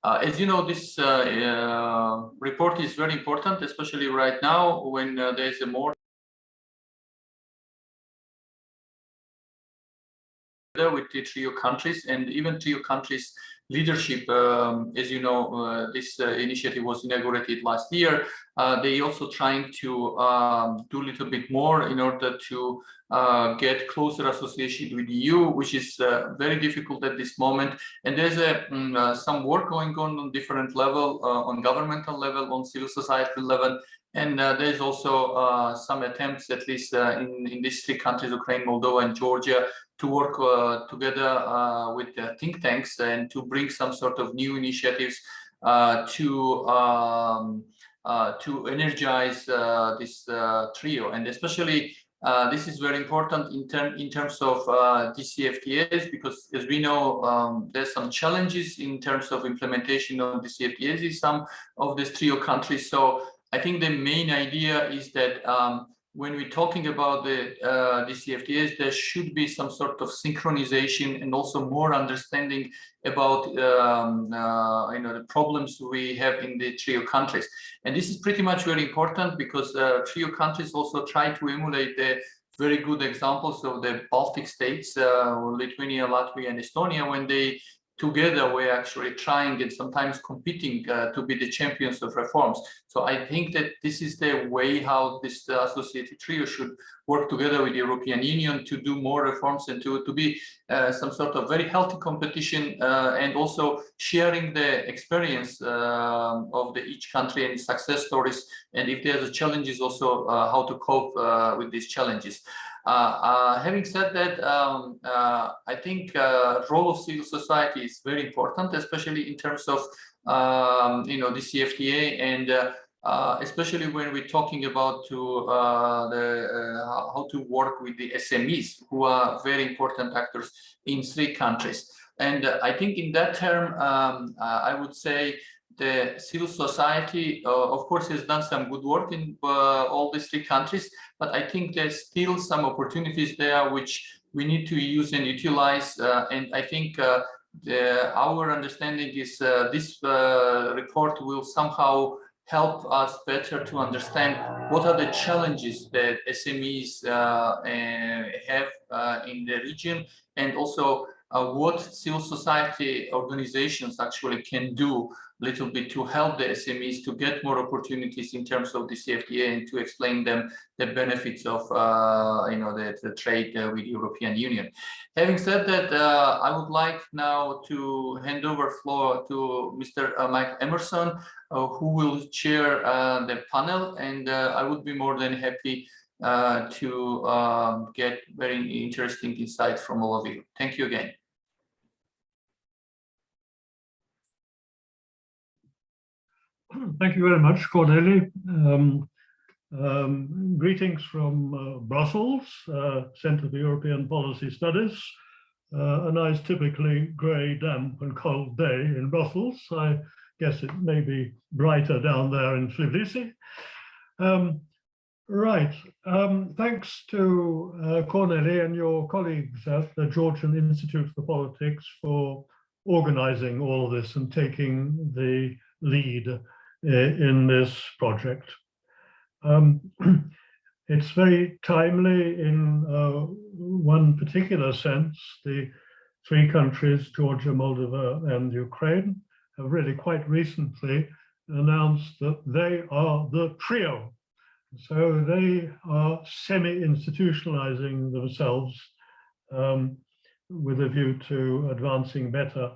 As you know, this report is very important, especially right now when there is a more with the trio countries, and even trio countries leadership. As you know, this initiative was inaugurated last year. They also trying to do a little bit more in order to get closer association with the EU, which is very difficult at this moment. And there's some work going on different level, on governmental level, on civil society level. And there's also some attempts, at least in these three countries, Ukraine, Moldova, and Georgia, to work together with the think tanks and to bring some sort of new initiatives to energize this trio. And especially this is very important in terms of DCFTAs, because as we know, there's some challenges in terms of implementation of DCFTAs in some of these trio countries. So I think the main idea is that when we're talking about the DCFTAs, there should be some sort of synchronization and also more understanding about the problems we have in the trio countries. And this is pretty much very important because trio countries also try to emulate the very good examples of the Baltic states, Lithuania, Latvia, and Estonia, when they together we're actually trying and sometimes competing to be the champions of reforms. So I think that this is the way how this associated trio should work together with the European Union to do more reforms and to be some sort of very healthy competition and also sharing the experience of each country and success stories. And if there's a challenges also how to cope with these challenges. Having said that, I think role of civil society is very important, especially in terms of the CFTA, and especially when we're talking about how to work with the SMEs, who are very important actors in three countries. And I think in that term, I would say the civil society, of course, has done some good work in all these three countries, but I think there's still some opportunities there which we need to use and utilize. And I think our understanding is this report will somehow help us better to understand what are the challenges that SMEs have in the region, and also what civil society organizations actually can do a little bit to help the SMEs to get more opportunities in terms of the CFTA and to explain them the benefits of the trade with European Union. Having said that, I would like now to hand over floor to Mr. Mike Emerson, who will chair the panel, and I would be more than happy to get very interesting insights from all of you. Thank you again. Thank you very much, Corneli. Greetings from Brussels, Centre for European Policy Studies. A nice, typically grey, damp and cold day in Brussels. I guess it may be brighter down there in Tbilisi. Right. Thanks to Corneli and your colleagues at the Georgian Institute for Politics for organizing all of this and taking the lead in this project. It's very timely in one particular sense. The three countries, Georgia, Moldova, and Ukraine, have really quite recently announced that they are the trio. So they are semi-institutionalizing themselves with a view to advancing better,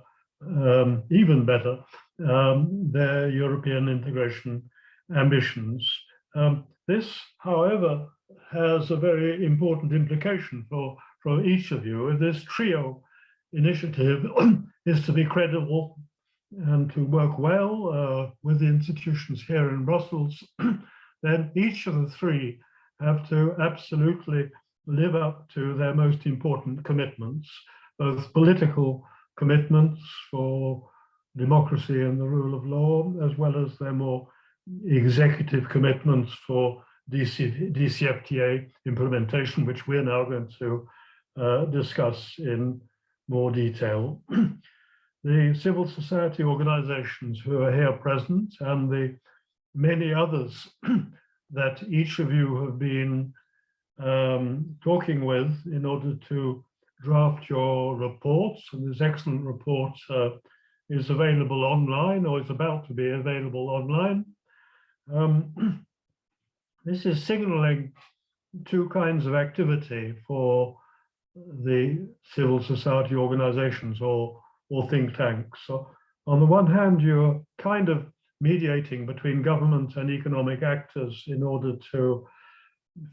even better, their European integration ambitions. This, however, has a very important implication for each of you. This trio initiative is to be credible and to work well with the institutions here in Brussels. Then each of the three have to absolutely live up to their most important commitments, both political commitments for democracy and the rule of law, as well as their more executive commitments for DCFTA implementation, which we're now going to discuss in more detail. the civil society organizations who are here present and the many others that each of you have been talking with in order to draft your reports. And this excellent report is available online, or is about to be available online. This is signaling two kinds of activity for the civil society organizations or think tanks. So on the one hand, you're kind of mediating between government and economic actors in order to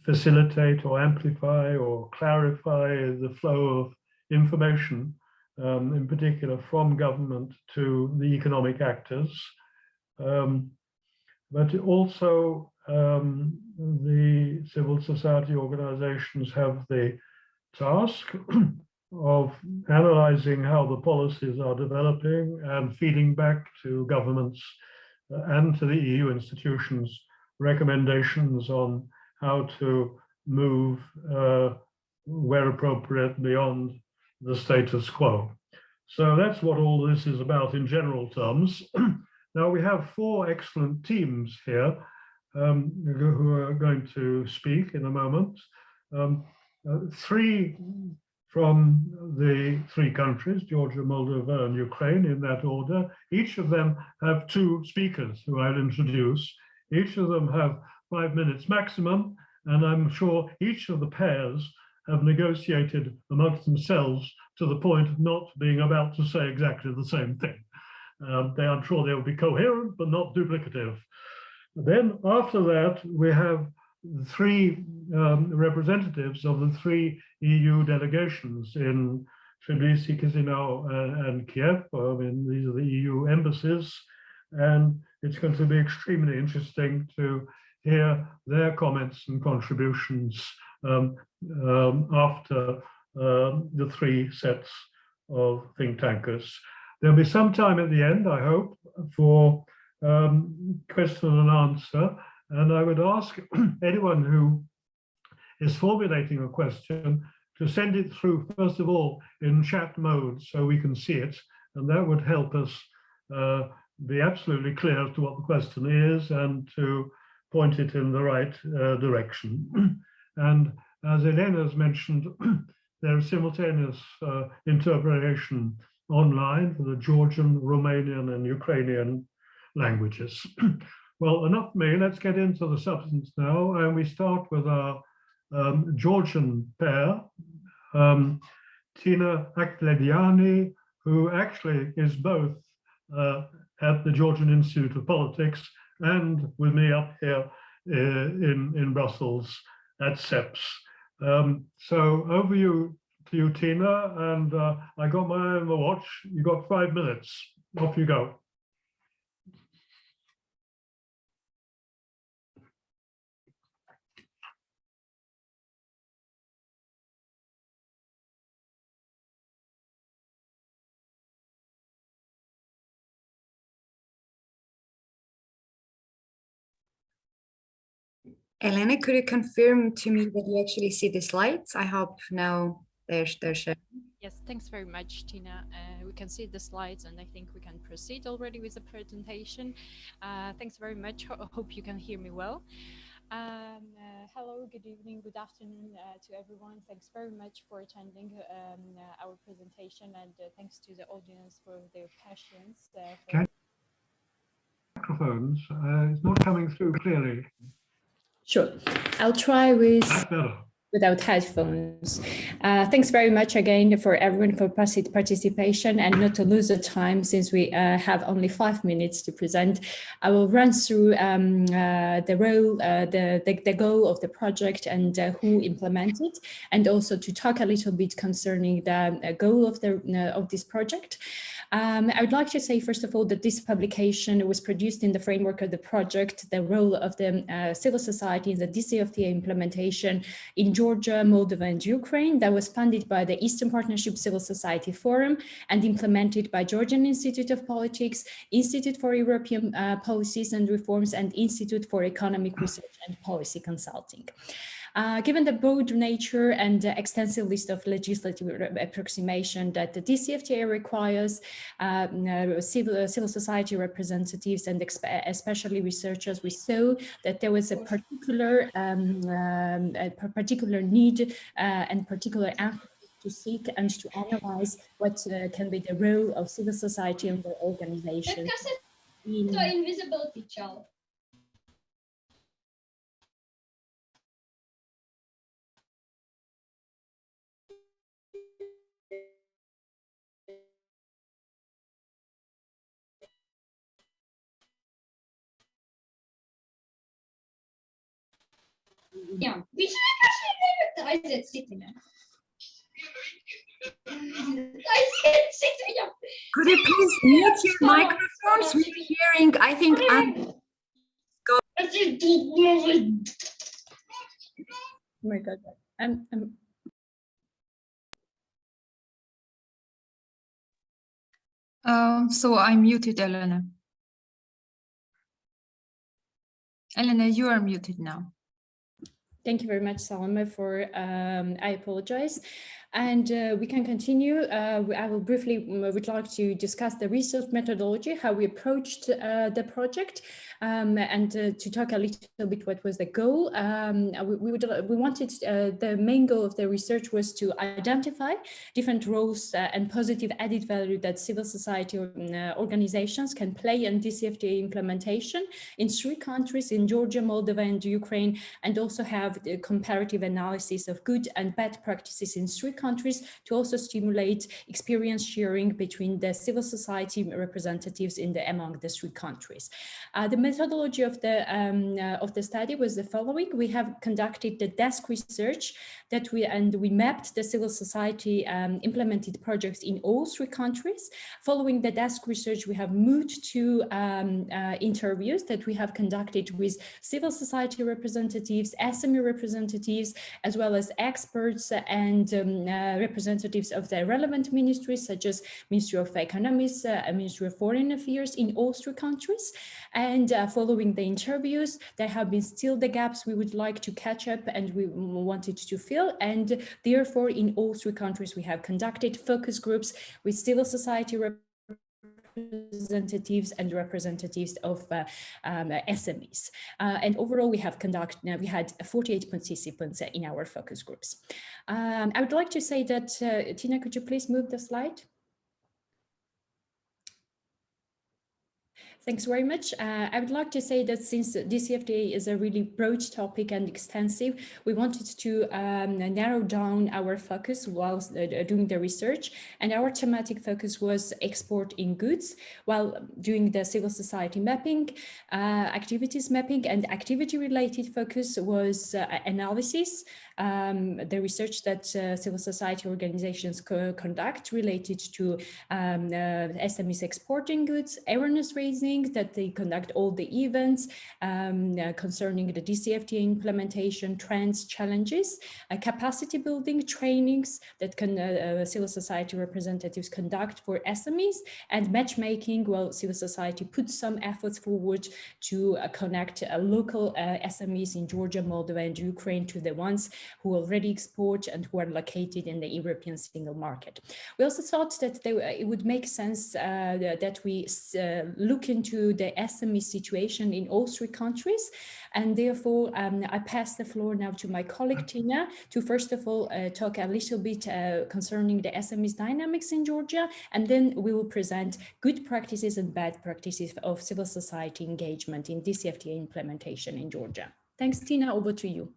facilitate or amplify or clarify the flow of information, in particular from government to the economic actors. But also the civil society organizations have the task of analyzing how the policies are developing and feeding back to governments and to the EU institutions recommendations on how to move where appropriate beyond the status quo. So that's what all this is about in general terms. Now we have four excellent teams here who are going to speak in a moment. Three from the three countries, Georgia, Moldova, and Ukraine, in that order. Each of them have two speakers who I'll introduce. Each of them have 5 minutes maximum, and I'm sure each of the pairs have negotiated amongst themselves to the point of not being about to say exactly the same thing. I'm sure they'll be coherent, but not duplicative. Then after that, we have three representatives of the three EU delegations in Tbilisi, Chisinau, and Kiev. These are the EU embassies, and it's going to be extremely interesting to hear their comments and contributions after the three sets of think tankers. There'll be some time at the end, I hope, for question and answer. And I would ask anyone who is formulating a question to send it through, first of all, in chat mode so we can see it. And that would help us be absolutely clear as to what the question is and to point it in the right direction. And as Elena has mentioned, there is simultaneous interpretation online for the Georgian, Romanian, and Ukrainian languages. Well, enough of me. Let's get into the substance now. And we start with our Georgian pair, Tina Aklediani, who actually is both at the Georgian Institute of Politics and with me up here in Brussels at CEPS. So over to you, Tina, and I got my eye on the watch. You got 5 minutes. Off you go. Elena, could you confirm to me that you actually see the slides? I hope now they're showing. Yes, thanks very much, Tina. We can see the slides and I think we can proceed already with the presentation. Thanks very much. Hope you can hear me well. Hello, good evening, good afternoon to everyone. Thanks very much for attending our presentation, and thanks to the audience for their patience. Microphones, it's not coming through clearly. Sure, I'll try without headphones. Thanks very much again for everyone for participation, and not to lose the time since we have only 5 minutes to present. I will run through the role, the goal of the project and who implemented, and also to talk a little bit concerning the goal of this project. I would like to say, first of all, that this publication was produced in the framework of the project, the role of the civil society in the DCFTA implementation in Georgia, Moldova, and Ukraine, that was funded by the Eastern Partnership Civil Society Forum and implemented by Georgian Institute of Politics, Institute for European Policies and Reforms, and Institute for Economic Research and Policy Consulting. Given the broad nature and the extensive list of legislative approximation that the DCFTA requires, civil society representatives and especially researchers, we saw that there was a particular need and particular emphasis to seek and to analyze what can be the role of civil society and their organization. Invisibility child. Yeah, we should actually it sitting. Could you please mute your microphones? We're hearing, I think I'm... Oh my God. So I muted Elena. Elena, you are muted now. Thank you very much, Salome, for, I apologize. And we can continue. I will briefly would like to discuss the research methodology, how we approached the project, and to talk a little bit what was the goal. We wanted, the main goal of the research was to identify different roles and positive added value that civil society organizations can play in DCFTA implementation in 3 countries, in Georgia, Moldova, and Ukraine, and also have the comparative analysis of good and bad practices in 3 countries to also stimulate experience sharing between the civil society representatives among the 3 countries. The methodology of the study was the following. We have conducted the desk research that we mapped the civil society implemented projects in all 3 countries. Following the desk research, we have moved to interviews that we have conducted with civil society representatives, SME representatives, as well as experts and representatives of the relevant ministries, such as Ministry of Economics, Ministry of Foreign Affairs in all 3 countries. And following the interviews, there have been still the gaps we would like to catch up and we wanted to fill. And therefore, in all 3 countries, we have conducted focus groups with civil society representatives and representatives of SMEs. And overall, we had 48 participants in our focus groups. I would like to say that, Tina, could you please move the slide? Thanks very much. I would like to say that since DCFTA is a really broad topic and extensive, we wanted to narrow down our focus whilst doing the research. And our thematic focus was export in goods, while doing the civil society mapping, activities mapping, and activity-related focus was analysis, the research that civil society organizations conduct related to SMEs exporting goods, awareness raising, that they conduct all the events concerning the DCFTA implementation, trends, challenges, capacity building trainings that civil society representatives conduct for SMEs, and matchmaking, well, civil society puts some efforts forward to connect local SMEs in Georgia, Moldova, and Ukraine to the ones who already export and who are located in the European single market. We also thought that it would make sense that we look into the SME situation in all 3 countries. And therefore, I pass the floor now to my colleague, Tina, to first of all talk a little bit concerning the SMEs dynamics in Georgia, and then we will present good practices and bad practices of civil society engagement in DCFTA implementation in Georgia. Thanks, Tina, over to you.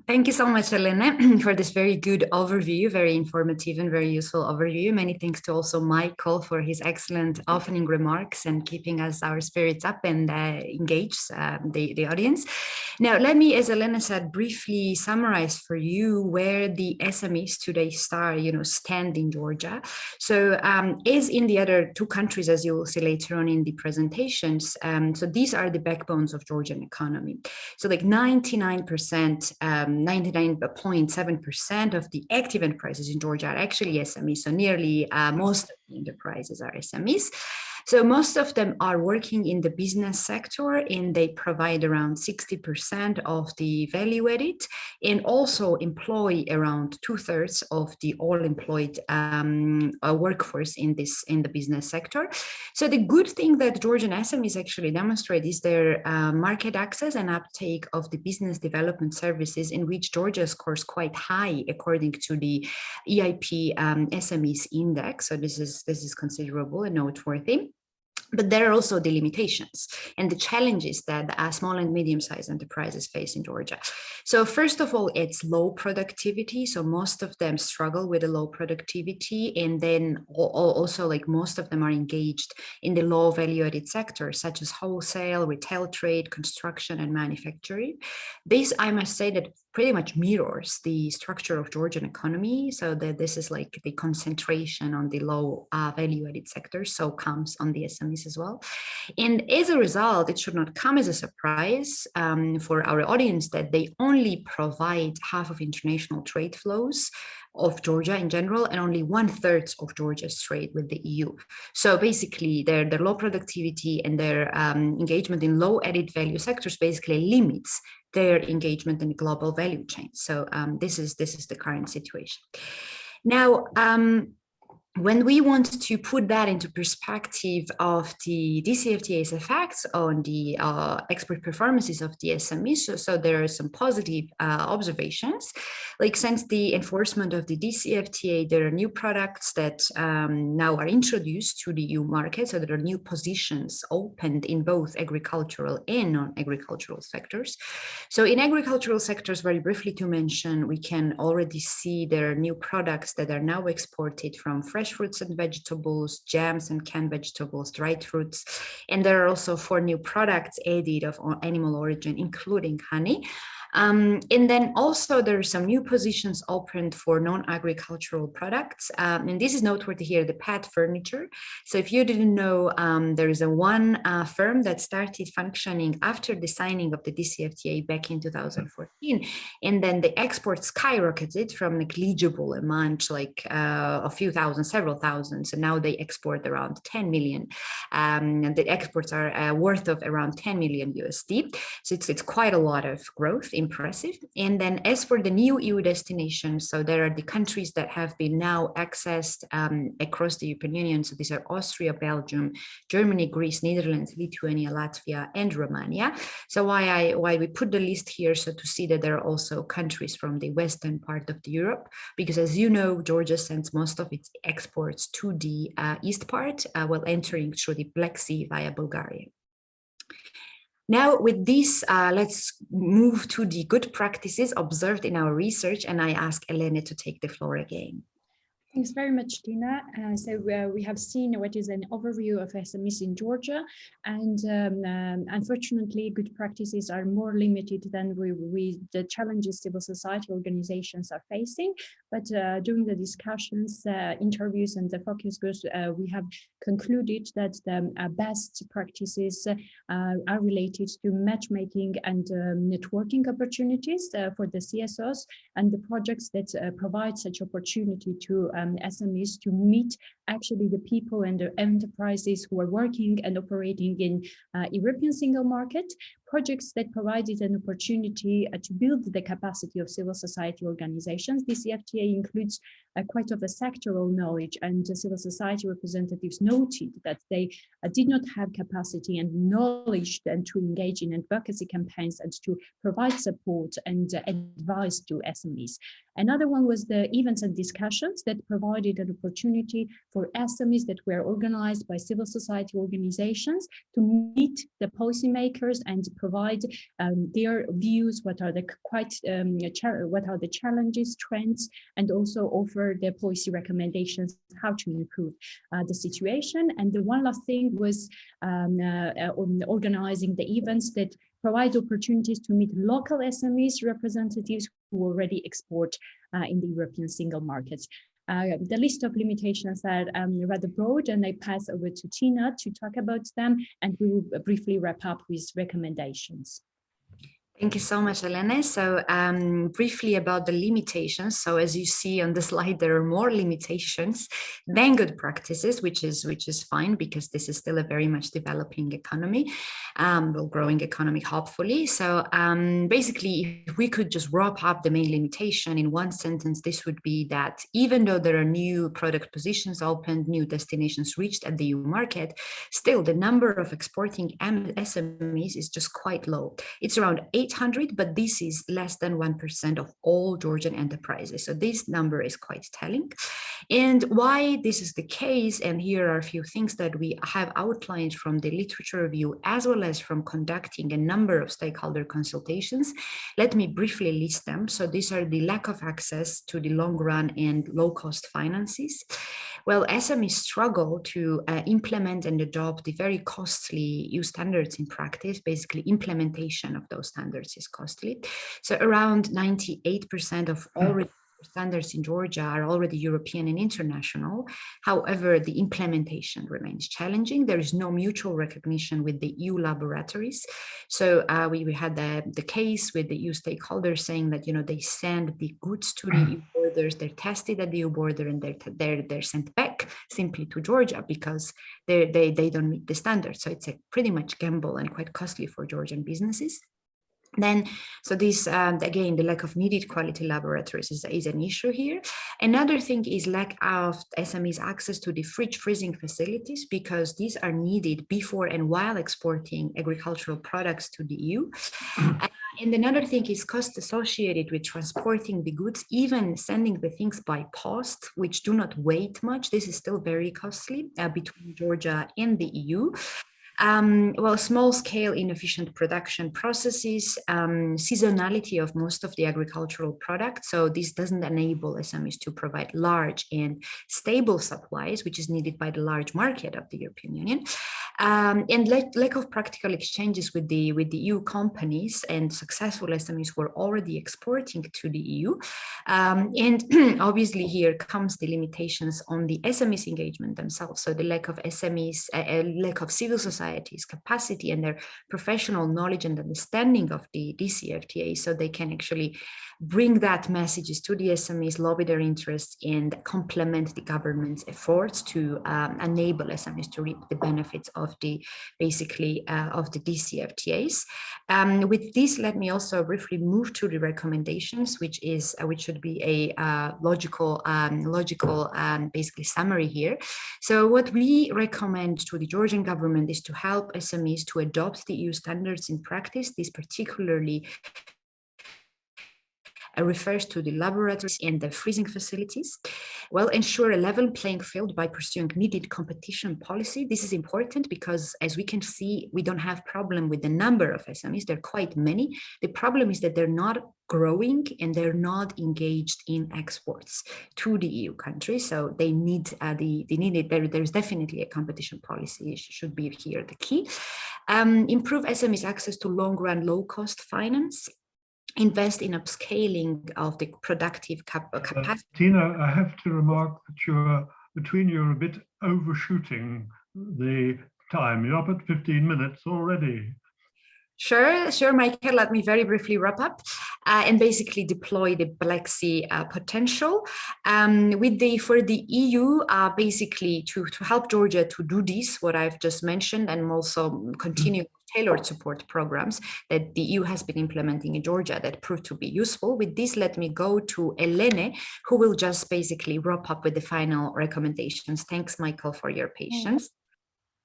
Thank you so much, Elena, for this very good overview, very informative and very useful overview. Many thanks to also Michael for his excellent opening remarks and keeping our spirits up and engage the audience. Now, let me, as Elena said, briefly summarize for you where the SMEs today stand in Georgia. So as in the other 2 countries, as you will see later on in the presentations, so these are the backbones of Georgian economy. So like 99.7% of the active enterprises in Georgia are actually SMEs. So nearly most of the enterprises are SMEs. So most of them are working in the business sector, and they provide around 60% of the value added, and also employ around 2/3 of the all employed workforce in the business sector. So the good thing that Georgian SMEs actually demonstrate is their market access and uptake of the business development services, in which Georgia scores quite high according to the EaP SMEs index. So this is considerable and noteworthy. But there are also the limitations and the challenges that small and medium-sized enterprises face in Georgia. So first of all, it's low productivity. So most of them struggle with a low productivity. And then also, like, most of them are engaged in the low value-added sectors, such as wholesale, retail trade, construction, and manufacturing. This, I must say, that pretty much mirrors the structure of Georgian economy. So that this is like the concentration on the low value-added sectors, so comes on the SMEs as well. And as a result, it should not come as a surprise for our audience that they only provide half of international trade flows of Georgia in general, and only 1/3 of Georgia's trade with the EU. So basically, their low productivity and their engagement in low added value sectors basically limits their engagement in the global value chain. So this is the current situation. Now, when we want to put that into perspective of the DCFTA's effects on the export performances of the SMEs, so there are some positive observations. Like, since the enforcement of the DCFTA, there are new products that now are introduced to the EU market. So there are new positions opened in both agricultural and non-agricultural sectors. So in agricultural sectors, very briefly to mention, we can already see there are new products that are now exported from fresh fruits and vegetables, jams and canned vegetables, dried fruits. And there are also 4 new products added of animal origin, including honey. And then also there are some new positions opened for non-agricultural products. And this is noteworthy here, the pet furniture. So if you didn't know, there is one firm that started functioning after the signing of the DCFTA back in 2014. And then the export skyrocketed from negligible amount, like a few thousand, several thousand. So now they export around 10 million. And the exports are worth of around 10 million USD. So it's quite a lot of growth. Impressive. And then as for the new EU destinations, so there are the countries that have been now accessed across the European Union. So these are Austria, Belgium, Germany, Greece, Netherlands, Lithuania, Latvia, and Romania. So why we put the list here, so to see that there are also countries from the western part of the Europe, because as you know, Georgia sends most of its exports to the east part while entering through the Black Sea via Bulgaria. Now, with this, let's move to the good practices observed in our research, and I ask Elena to take the floor again. Thanks very much, Tina. We have seen what is an overview of SMEs in Georgia, and unfortunately, good practices are more limited than the challenges civil society organizations are facing. But during the discussions, interviews, and the focus groups, we have concluded that the best practices are related to matchmaking and networking opportunities for the CSOs and the projects that provide such opportunity to SMEs to meet actually the people and the enterprises who are working and operating in European single market, projects that provided an opportunity to build the capacity of civil society organizations. The DCFTA includes quite of a sectoral knowledge, and civil society representatives noted that they did not have capacity and knowledge and to engage in advocacy campaigns and to provide support and advice to SMEs. Another one was the events and discussions that provided an opportunity for SMEs that were organized by civil society organizations to meet the policymakers and provide their views, what are the challenges, trends, and also offer their policy recommendations, how to improve the situation. And the one last thing was organizing the events that provide opportunities to meet local SMEs representatives who already export in the European single markets. The list of limitations are rather broad, and I pass over to Tina to talk about them, and we will briefly wrap up with recommendations. Thank you so much, Elena. So briefly about the limitations. So as you see on the slide, there are more limitations than good practices, which is fine because this is still a very much developing economy, well, growing economy, hopefully. So basically, if we could just wrap up the main limitation in one sentence, this would be that even though there are new product positions opened, new destinations reached at the EU market, still the number of exporting SMEs is just quite low. It's around 800, but this is less than 1% of all Georgian enterprises. So this number is quite telling. And why this is the case, and here are a few things that we have outlined from the literature review, as well as from conducting a number of stakeholder consultations. Let me briefly list them. So these are the lack of access to the long run and low cost finances. Well, SMEs struggle to implement and adopt the very costly EU standards in practice. Basically, implementation of those standards is costly. So around 98% of all standards in Georgia are already European and international. However, the implementation remains challenging. There is no mutual recognition with the EU laboratories. So we had the case with the EU stakeholders saying that, you know, they send the goods to the EU borders, they're tested at the EU border, and they're sent back simply to Georgia because they don't meet the standards. So it's a pretty much gamble and quite costly for Georgian businesses. Then, so this, again, the lack of needed quality laboratories is an issue here. Another thing is lack of SMEs access to the freezing facilities, because these are needed before and while exporting agricultural products to the EU. And another thing is cost associated with transporting the goods, even sending the things by post, which do not weigh much. This is still very costly between Georgia and the EU. Well, small-scale inefficient production processes, seasonality of most of the agricultural products. So this doesn't enable SMEs to provide large and stable supplies, which is needed by the large market of the European Union. And lack of practical exchanges with the EU companies and successful SMEs who are already exporting to the EU. And obviously here comes the limitations on the SMEs engagement themselves. So the lack of SMEs, lack of civil society's capacity and their professional knowledge and understanding of the DCFTA, so they can actually bring that messages to the SMEs, lobby their interests, and complement the government's efforts to enable SMEs to reap the benefits of the of the DCFTAs. With this, let me also briefly move to the recommendations, which should be a logical basically summary here. So what we recommend to the Georgian government is to help SMEs to adopt the EU standards in practice. This particularly refers to the laboratories and the freezing facilities. Well, ensure a level playing field by pursuing needed competition policy. This is important because, as we can see, we don't have problem with the number of SMEs. There are quite many. The problem is that they're not growing and they're not engaged in exports to the EU countries. So they need there's definitely a competition policy. It should be here the key. Improve SMEs access to long-run, low-cost finance. Invest in upscaling of the productive capacity. Tina, I have to remark that you're a bit overshooting the time. You're up at 15 minutes already. Sure, Michael. Let me very briefly wrap up and basically deploy the Black Sea potential for the EU, basically to help Georgia to do this, what I've just mentioned, and also continue tailored support programs that the EU has been implementing in Georgia that proved to be useful. With this, let me go to Elena, who will just basically wrap up with the final recommendations. Thanks, Michael, for your patience.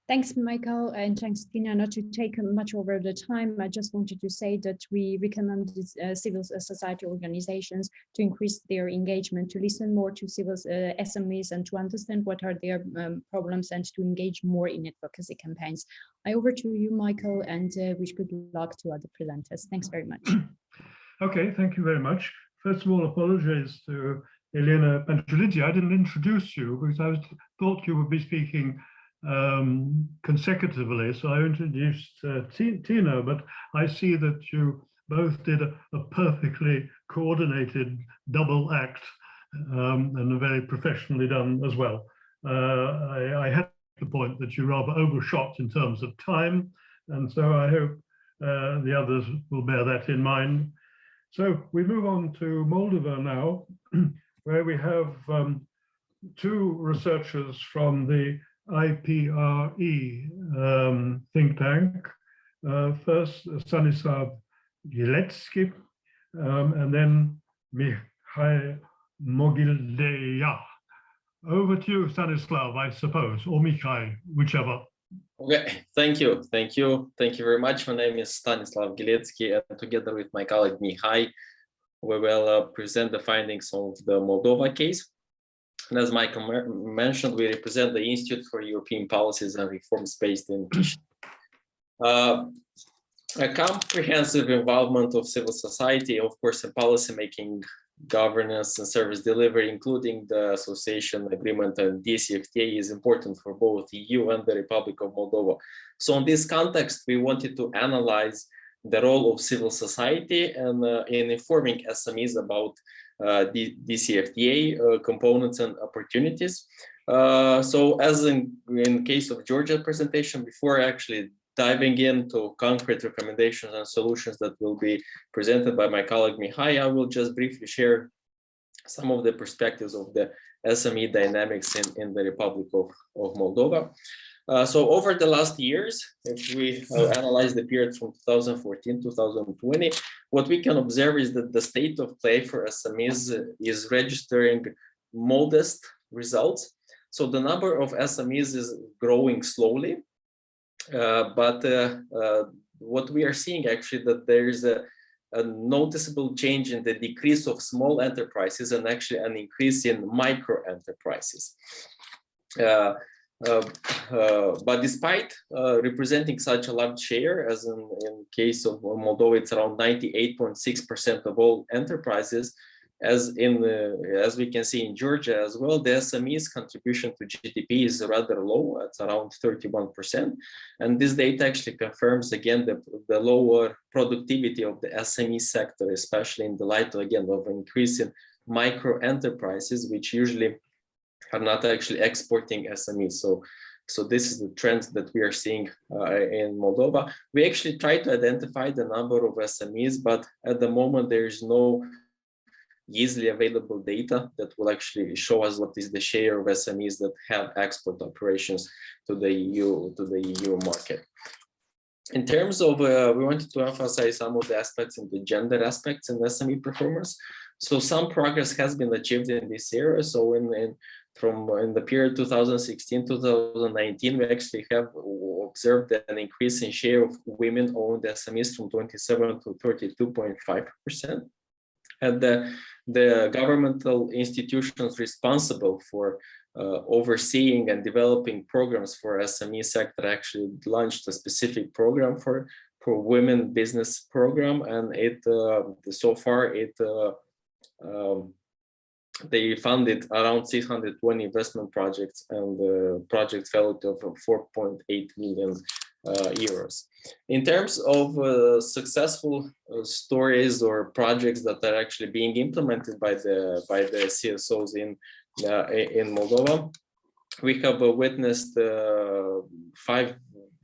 Thanks, Michael, and thanks, Tina. Not to take much over the time, I just wanted to say that we recommend civil society organizations to increase their engagement, to listen more to civil SMEs and to understand what are their problems and to engage more in advocacy campaigns. Over to you, Michael, and wish good luck to other presenters. Thanks very much. Okay, thank you very much. First of all, apologies to Elena Panchulidze. I didn't introduce you because I thought you would be speaking consecutively, so I introduced Tina, but I see that you both did a perfectly coordinated double act and very professionally done as well. I had the point that you rather overshot in terms of time, and so I hope the others will bear that in mind. So we move on to Moldova now, where we have two researchers from the IPRE think tank. First, Stanislav Giletsky, and then Mihai Mogildeia. Over to you, Stanislav, I suppose, or Mihai, whichever. Okay, thank you very much. My name is Stanislav Giletsky, and together with my colleague Mihai, we will present the findings of the Moldova case. And as Michael mentioned, we represent the Institute for European Policies and Reforms based in Chișinău. A comprehensive involvement of civil society, of course, in policymaking, governance, and service delivery, including the association agreement and DCFTA, is important for both the EU and the Republic of Moldova. So in this context, we wanted to analyze the role of civil society and in informing SMEs about the DCFTA components and opportunities. So as in case of Georgia presentation, before actually diving into concrete recommendations and solutions that will be presented by my colleague Mihai, I will just briefly share some of the perspectives of the SME dynamics in the Republic of Moldova. So over the last years, if we analyze the period from 2014 to 2020, what we can observe is that the state of play for SMEs is registering modest results. So the number of SMEs is growing slowly. But what we are seeing actually that there is a noticeable change in the decrease of small enterprises and actually an increase in micro enterprises. But despite representing such a large share, as in case of Moldova, it's around 98.6% of all enterprises, as we can see in Georgia as well, the SMEs contribution to GDP is rather low. It's around 31%, and this data actually confirms again the lower productivity of the SME sector, especially in the light again of increase in micro enterprises, which usually are not actually exporting SMEs. So this is the trend that we are seeing in Moldova. We actually try to identify the number of SMEs, but at the moment there is no easily available data that will actually show us what is the share of SMEs that have export operations to the EU market. In terms of, we wanted to emphasize some of the aspects in the gender aspects in SME performance. So some progress has been achieved in this area. So in the period 2016-2019, we actually have observed an increase in share of women-owned SMEs from 27 to 32.5%. And the governmental institutions responsible for overseeing and developing programs for SME sector actually launched a specific program for women business program, and so far they funded around 620 investment projects, and the project value of 4.8 million euros. In terms of successful stories or projects that are actually being implemented by the CSOs in Moldova, we have witnessed 5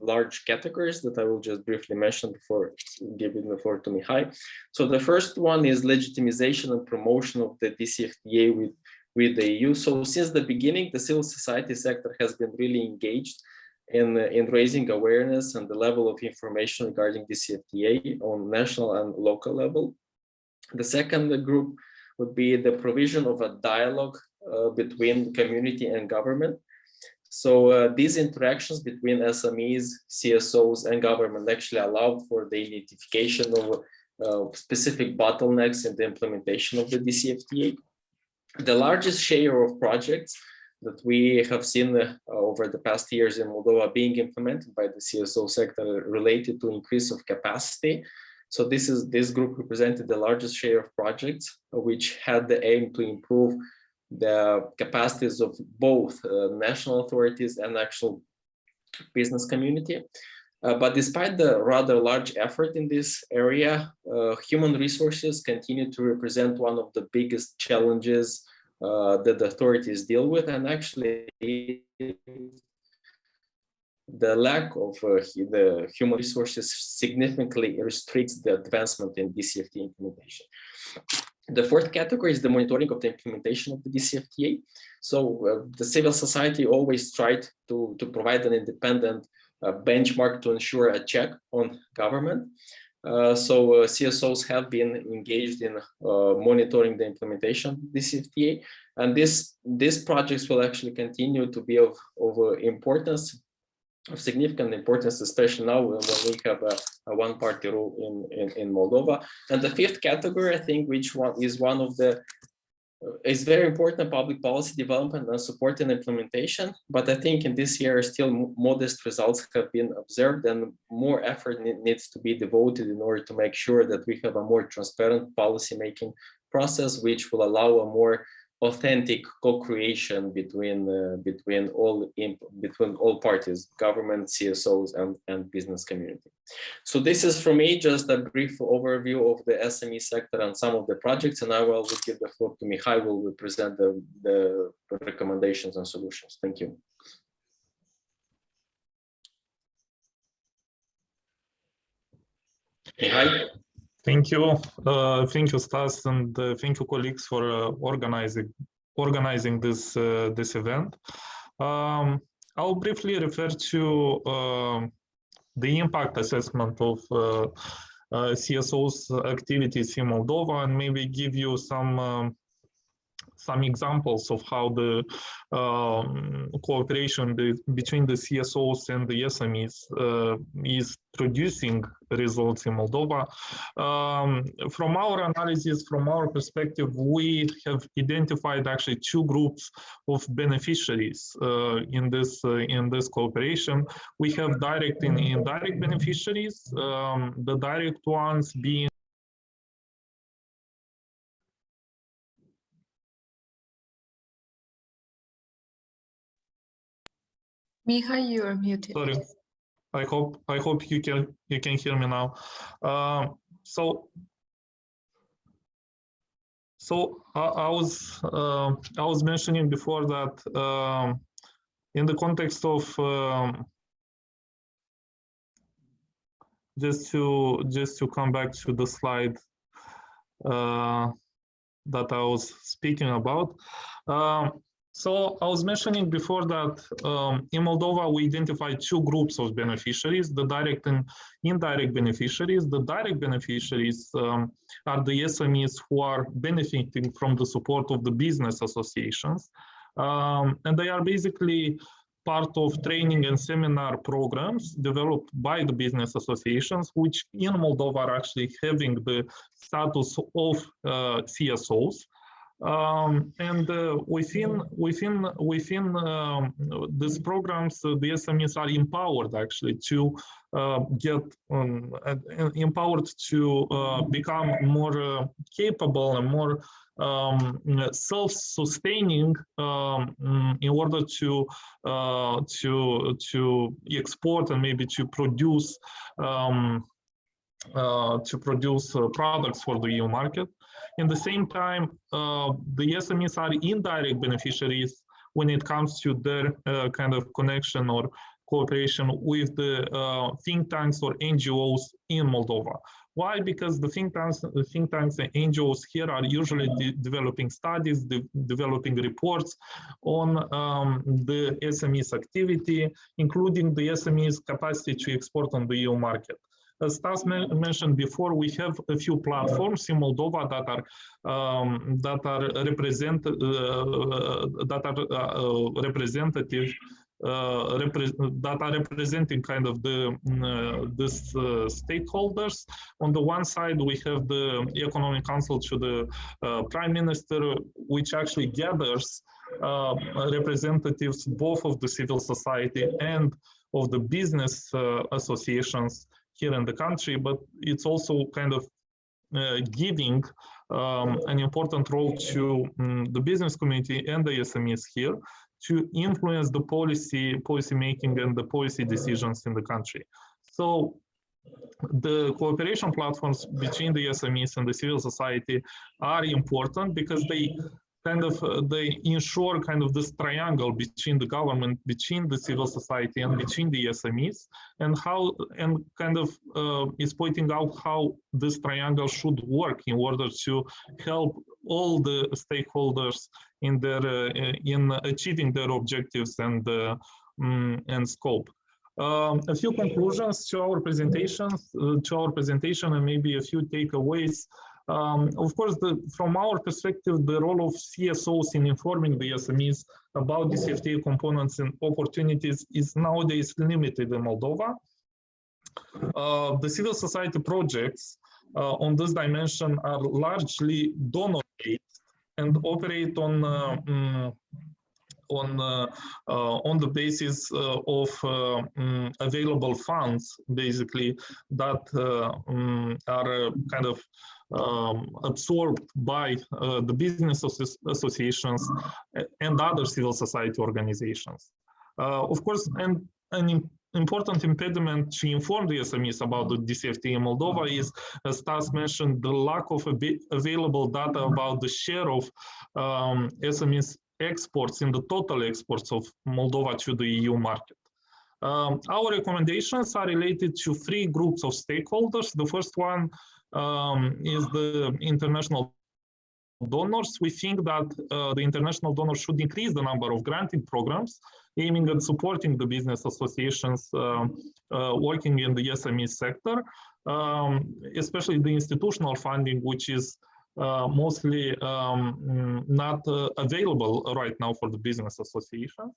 large categories that I will just briefly mention before giving the floor to Mihai. So the first one is legitimization and promotion of the DCFTA with the EU. So since the beginning, the civil society sector has been really engaged in raising awareness and the level of information regarding DCFTA on national and local level. The second group would be the provision of a dialogue between community and government. So these interactions between SMEs, CSOs, and government actually allowed for the identification of specific bottlenecks in the implementation of the DCFTA. The largest share of projects that we have seen over the past years in Moldova being implemented by the CSO sector related to increase of capacity. So this group represented the largest share of projects, which had the aim to improve the capacities of both national authorities and actual business community. But despite the rather large effort in this area, human resources continue to represent one of the biggest challenges that the authorities deal with, and actually the lack of the human resources significantly restricts the advancement in DCFTA implementation. The fourth category is the monitoring of the implementation of the DCFTA. So the civil society always tried to provide an independent benchmark to ensure a check on government. So CSOs have been engaged in monitoring the implementation of DCFTA, and these projects will actually continue to be of importance, of significant importance, especially now when we have a one-party rule in Moldova. And the fifth category, I think, which one is one of the is very important, public policy development and support and implementation. But I think in this year still modest results have been observed, and more effort needs to be devoted in order to make sure that we have a more transparent policy making process, which will allow a more authentic co-creation between all parties, government, CSOs, and business community. So this is for me just a brief overview of the SME sector and some of the projects, and I will give the floor to Mihai, who will present the recommendations and solutions. Thank you. Mihai? Thank you, Stas, and thank you, colleagues, for organizing this this event. I'll briefly refer to the impact assessment of CSOs activities in Moldova, and maybe give you some examples of how the cooperation between the CSOs and the SMEs is producing results in Moldova. From our analysis, from our perspective, we have identified actually two groups of beneficiaries in this cooperation. We have direct and indirect beneficiaries. The direct ones being Mihai, you are muted. Sorry, I hope you can hear me now. So I was mentioning before that in the context of just to come back to the slide that I was speaking about. So I was mentioning before that in Moldova, we identified two groups of beneficiaries, the direct and indirect beneficiaries. The direct beneficiaries are the SMEs who are benefiting from the support of the business associations. And they are basically part of training and seminar programs developed by the business associations, which in Moldova are actually having the status of CSOs. And within these programs, the SMEs are empowered actually to empowered to become more capable and more self-sustaining in order to export and maybe to produce products for the EU market. In the same time, the SMEs are indirect beneficiaries when it comes to their kind of connection or cooperation with the think tanks or NGOs in Moldova. Why? Because the think tanks and NGOs here are usually developing studies, developing reports on the SMEs activity, including the SMEs capacity to export on the EU market. As Stas mentioned before, we have a few platforms in Moldova that are representative, that are representing kind of this stakeholders. On the one side, we have the Economic Council to the Prime Minister, which actually gathers representatives both of the civil society and of the business associations here in the country, but it's also kind of giving an important role to the business community and the SMEs here to influence the policy making and the policy decisions in the country. So the cooperation platforms between the SMEs and the civil society are important because they kind of they ensure kind of this triangle between the government, between the civil society, and between the SMEs, and how kind of is pointing out how this triangle should work in order to help all the stakeholders in their in achieving their objectives and scope. A few conclusions to our presentations, and maybe a few takeaways. Of course, from our perspective, the role of CSOs in informing the SMEs about DCFTA components and opportunities is nowadays limited in Moldova. The civil society projects on this dimension are largely donor-based and operate on the basis of available funds, basically, that are kind of absorbed by the business associations and other civil society organizations. Of course, and an important impediment to inform the SMEs about the DCFTA in Moldova is, as Stas mentioned, the lack of available data about the share of SMEs exports in the total exports of Moldova to the EU market. Our recommendations are related to three groups of stakeholders. The first one is the international donors. We think that the international donors should increase the number of granting programs aiming at supporting the business associations working in the SME sector, especially the institutional funding, which is mostly not available right now for the business associations.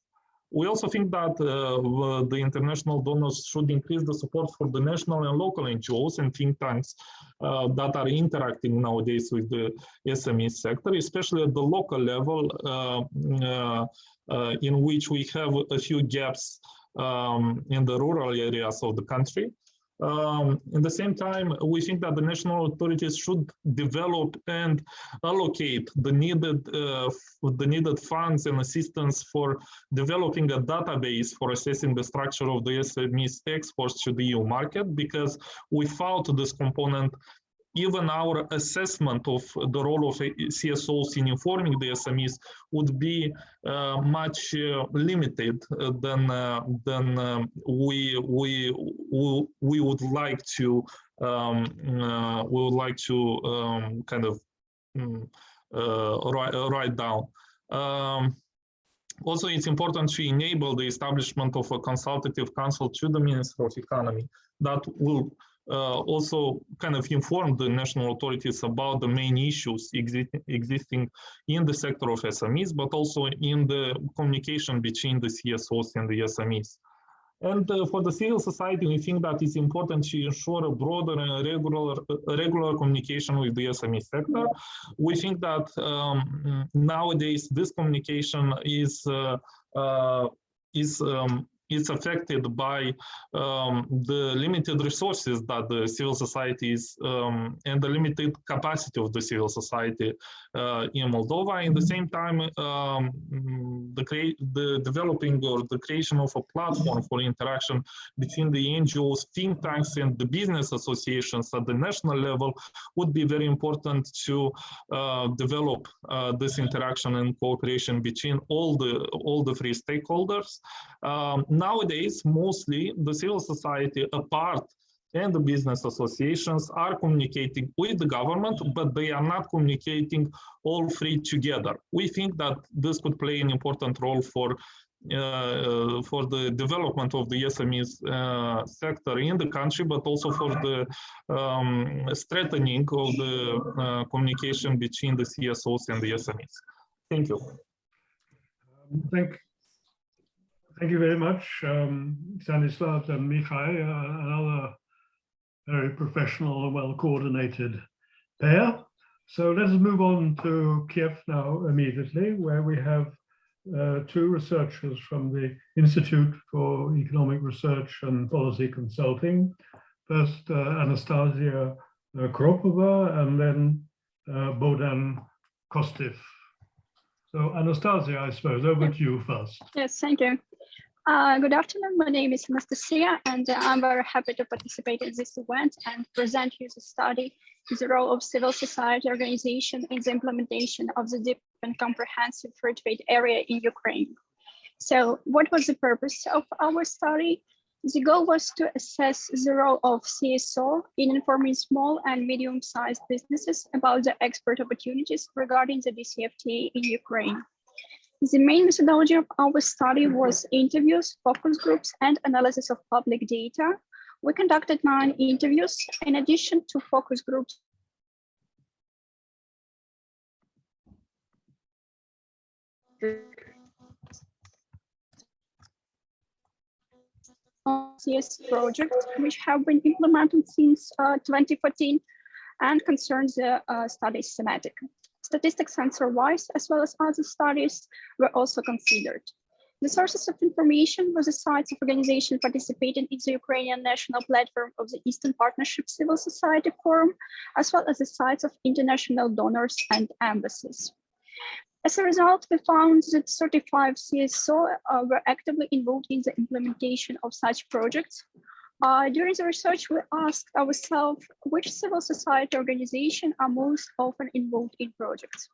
We also think that the international donors should increase the support for the national and local NGOs and think tanks that are interacting nowadays with the SME sector, especially at the local level, in which we have a few gaps in the rural areas of the country. At the same time, we think that the national authorities should develop and allocate the needed funds and assistance for developing a database for assessing the structure of the SMEs exports to the EU market, because without this component, even our assessment of the role of CSOs in informing the SMEs would be much limited than we would like to kind of write down. Also, it's important to enable the establishment of a consultative council to the Minister of Economy that will also kind of inform the national authorities about the main issues existing in the sector of SMEs, but also in the communication between the CSOs and the SMEs. And for the civil society, we think that it's important to ensure a broader and regular communication with the SME sector. We think that nowadays this communication is affected by the limited resources that the civil society is and the limited capacity of the civil society in Moldova. At the same time, the developing or the creation of a platform for interaction between the NGOs, think tanks, and the business associations at the national level would be very important to develop this interaction and cooperation between all the three stakeholders. Nowadays, mostly the civil society apart and the business associations are communicating with the government, but they are not communicating all three together. We think that this could play an important role for the development of the SMEs sector in the country, but also for the strengthening of the communication between the CSOs and the SMEs. Thank you. Thank you very much, Stanislav and Mihai, another very professional and well-coordinated pair. So let us move on to Kiev now immediately, where we have two researchers from the Institute for Economic Research and Policy Consulting. First, Anastasia Kropova, and then Bohdan Kostev. So Anastasia, I suppose, over to you first. Yes, thank you. Good afternoon. My name is Anastasia, and I'm very happy to participate in this event and present you the study, the role of civil society organization in the implementation of the deep and comprehensive free trade area in Ukraine. So what was the purpose of our study? The goal was to assess the role of CSO in informing small and medium-sized businesses about the export opportunities regarding the DCFTA in Ukraine. The main methodology of our study was interviews, focus groups, and analysis of public data. We conducted 9 interviews in addition to focus groups. CS projects, which have been implemented since 2014 and concerns the study's thematic. Statistics and surveys, as well as other studies, were also considered. The sources of information were the sites of organizations participating in the Ukrainian national platform of the Eastern Partnership Civil Society Forum, as well as the sites of international donors and embassies. As a result, we found that 35 CSO were actively involved in the implementation of such projects. During the research, we asked ourselves which civil society organizations are most often involved in projects.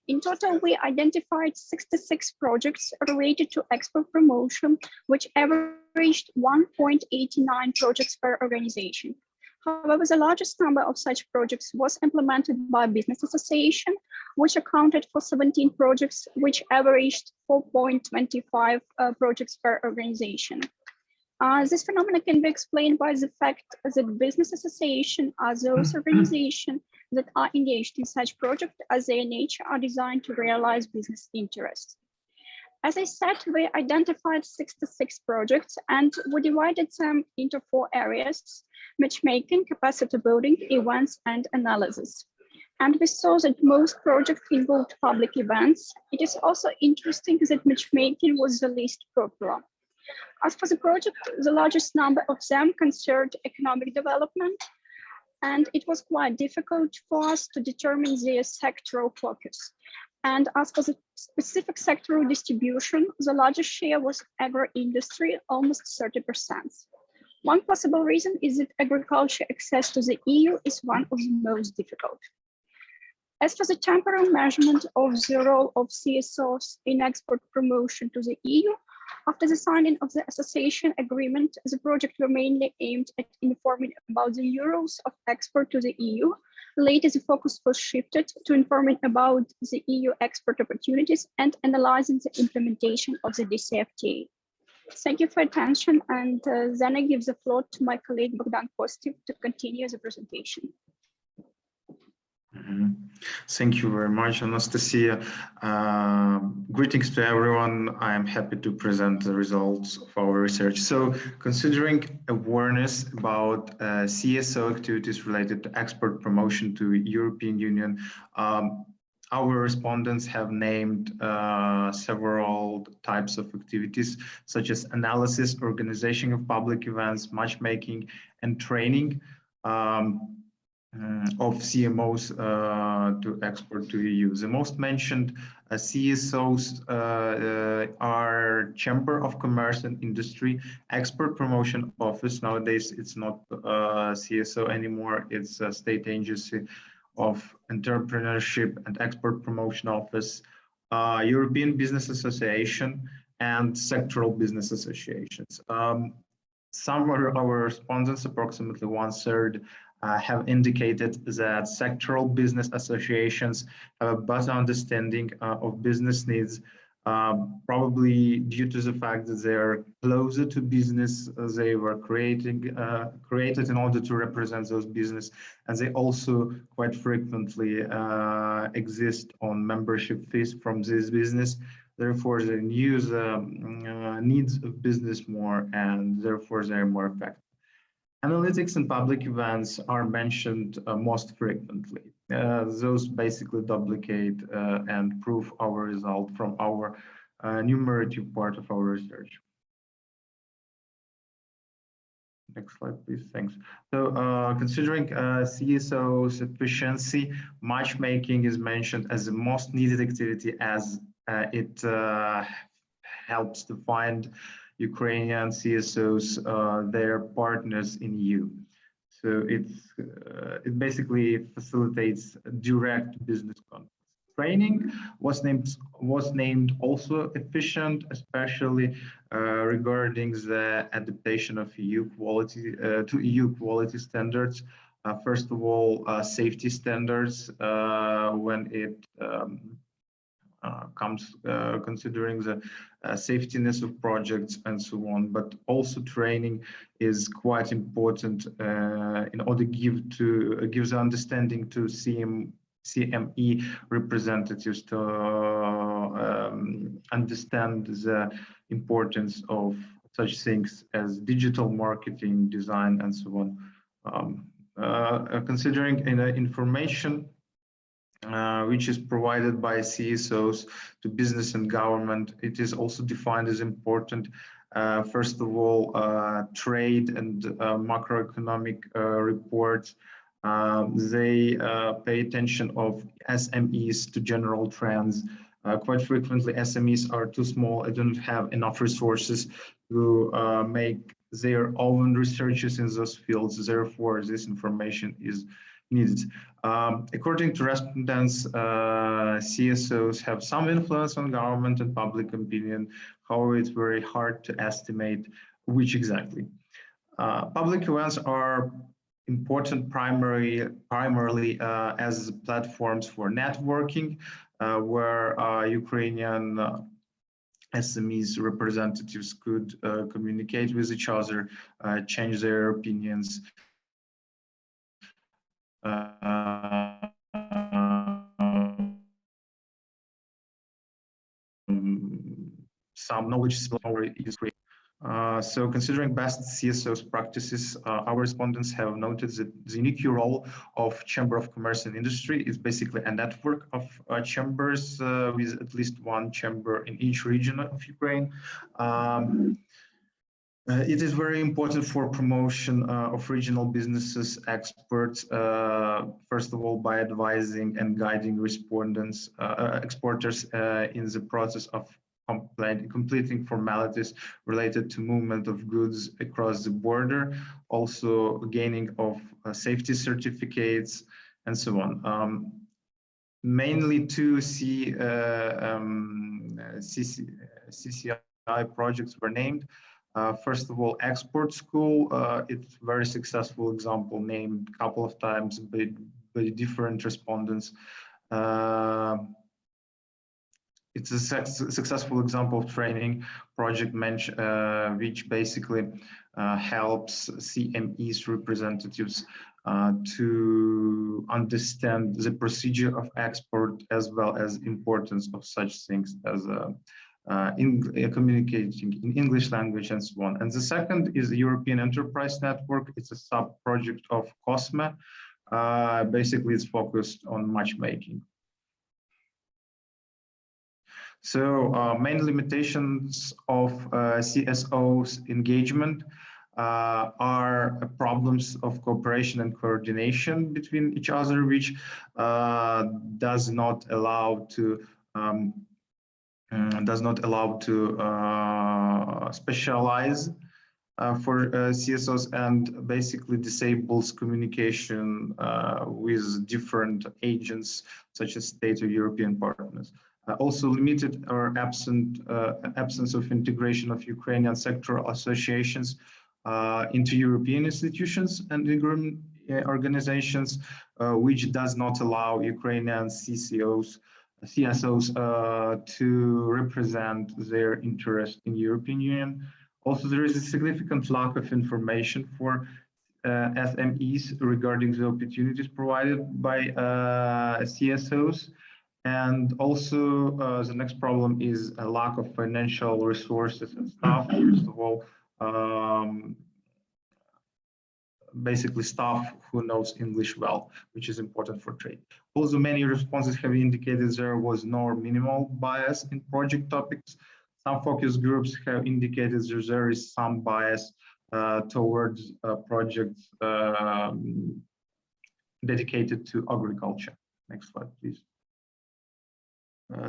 In total, we identified 66 projects related to export promotion, which averaged 1.89 projects per organization. However, the largest number of such projects was implemented by business association, which accounted for 17 projects, which averaged 4.25 projects per organization. This phenomenon can be explained by the fact that business associations are those organizations that are engaged in such projects as their nature are designed to realize business interests. As I said, we identified 66 projects and we divided them into 4 areas: matchmaking, capacity building, events, and analysis. And we saw that most projects involved public events. It is also interesting that matchmaking was the least popular. As for the project, the largest number of them concerned economic development, and it was quite difficult for us to determine their sectoral focus. And as for the specific sectoral distribution, the largest share was agro-industry, almost 30%. One possible reason is that agriculture access to the EU is one of the most difficult. As for the temporal measurement of the role of CSOs in export promotion to the EU, after the signing of the association agreement, the project were mainly aimed at informing about the euros of export to the EU. Later, the focus was shifted to informing about the EU export opportunities and analyzing the implementation of the DCFTA. Thank you for your attention, and then I give the floor to my colleague Bogdan Kostyv to continue the presentation. Thank you very much, Anastasia. Greetings to everyone. I am happy to present the results of our research. So, considering awareness about CSO activities related to export promotion to European Union, our respondents have named several types of activities, such as analysis, organization of public events, matchmaking, and training of CMOs to export to EU. The most mentioned CSOs are Chamber of Commerce and Industry, Export Promotion Office. Nowadays, it's not CSO anymore, it's a state agency of Entrepreneurship and Export Promotion Office, European Business Association, and sectoral business associations. Some of our respondents, approximately 1/3, have indicated that sectoral business associations have a better understanding of business needs, probably due to the fact that they are closer to business. They were created in order to represent those business, and they also quite frequently exist on membership fees from this business. Therefore, they knew the needs of business more, and therefore they are more effective. Analytics and public events are mentioned most frequently. Those basically duplicate and prove our result from our numerative part of our research. Next slide, please. Thanks. So, considering CSO's efficiency, matchmaking is mentioned as the most needed activity, as it helps to find Ukrainian CSOs, their partners in EU. So it basically facilitates direct business contact. Training was named also efficient, especially regarding the adaptation of EU quality to EU quality standards. First of all, safety standards when it comes considering the safetiness of projects and so on, but also training is quite important in order to give the understanding to CME representatives to understand the importance of such things as digital marketing, design, and so on. Considering information which is provided by CSOs to business and government, it is also defined as important. First of all, trade and macroeconomic reports. They pay attention of SMEs to general trends. Quite frequently, SMEs are too small and don't have enough resources to make their own researches in those fields. Therefore, this information is needed. According to respondents, CSOs have some influence on government and public opinion. However, it's very hard to estimate which exactly. Public events are important primarily as platforms for networking, where Ukrainian SMEs representatives could communicate with each other, change their opinions. Some knowledge is great. So considering best CSOs practices, our respondents have noted that the unique role of Chamber of Commerce and Industry is basically a network of chambers with at least one chamber in each region of Ukraine. It is very important for promotion of regional businesses, exports, first of all, by advising and guiding respondents, exporters in the process of completing formalities related to movement of goods across the border, also gaining of safety certificates, and so on. Mainly two CCI projects were named. First of all, Export School. It's a very successful example, named a couple of times by different respondents. It's a successful example of training project which basically helps CMEs representatives to understand the procedure of export as well as importance of such things as communicating in English language and so on. And the second is the European Enterprise Network. It's a sub-project of COSME. Basically, it's focused on matchmaking. So main limitations of CSOs engagement are problems of cooperation and coordination between each other, which does not allow to specialize for CSOs, and basically disables communication with different agents such as state or European partners. Also limited or absence of integration of Ukrainian sectoral associations into European institutions and organizations, which does not allow Ukrainian CSOs to represent their interest in European Union. Also, there is a significant lack of information for SMEs regarding the opportunities provided by CSOs. And also, the next problem is a lack of financial resources and staff. First of all, basically staff who knows English well, which is important for trade. Also, many responses have indicated there was no minimal bias in project topics. Some focus groups have indicated that there is some bias towards projects dedicated to agriculture. Next slide, please.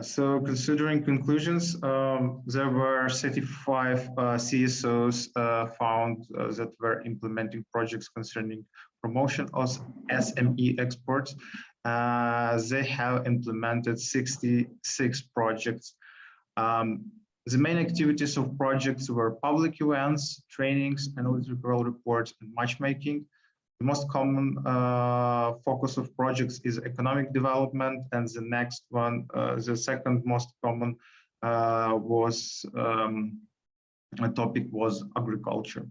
So considering conclusions, there were 35 CSOs found that were implementing projects concerning promotion of SME exports. They have implemented 66 projects. The main activities of projects were public events, trainings, analytical reports, and matchmaking. The most common focus of projects is economic development, and the next one, the second most common topic was agriculture.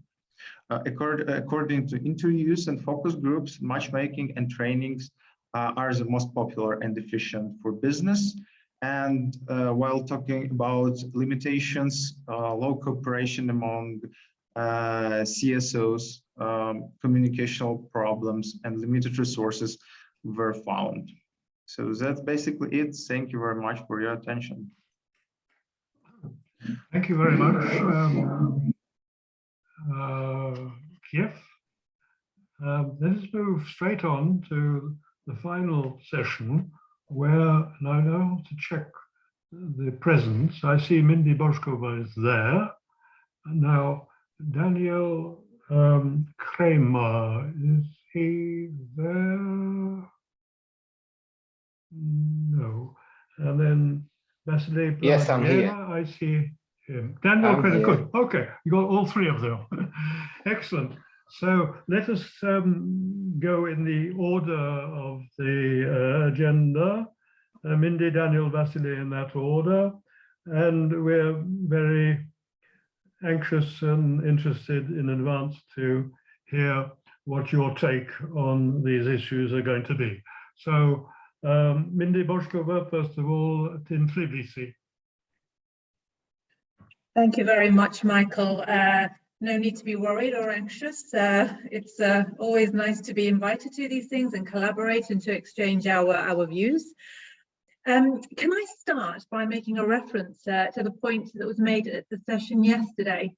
According to interviews and focus groups, matchmaking and trainings are the most popular and efficient for business. And while talking about limitations, low cooperation among CSOs, communicational problems, and limited resources were found. So that's basically it. Thank you very much for your attention. Thank you very much, Kiev. Let us move straight on to the final session, where, and I now have to check the presence. I see Mindy Boshkova is there. Now, Daniel Kramer, is he there? No. And then Vasily. Yes, I'm here. I see him. Daniel Kramer, good. Okay, you got all three of them. Excellent. So let us go in the order of the agenda. Mindy, Daniel, Vasily in that order. And we're very anxious and interested in advance to hear what your take on these issues are going to be. So Mindy Boshkova, first of all, in Tbilisi. Thank you very much, Michael. No need to be worried or anxious. It's always nice to be invited to these things and collaborate and to exchange our views. Can I start by making a reference to the point that was made at the session yesterday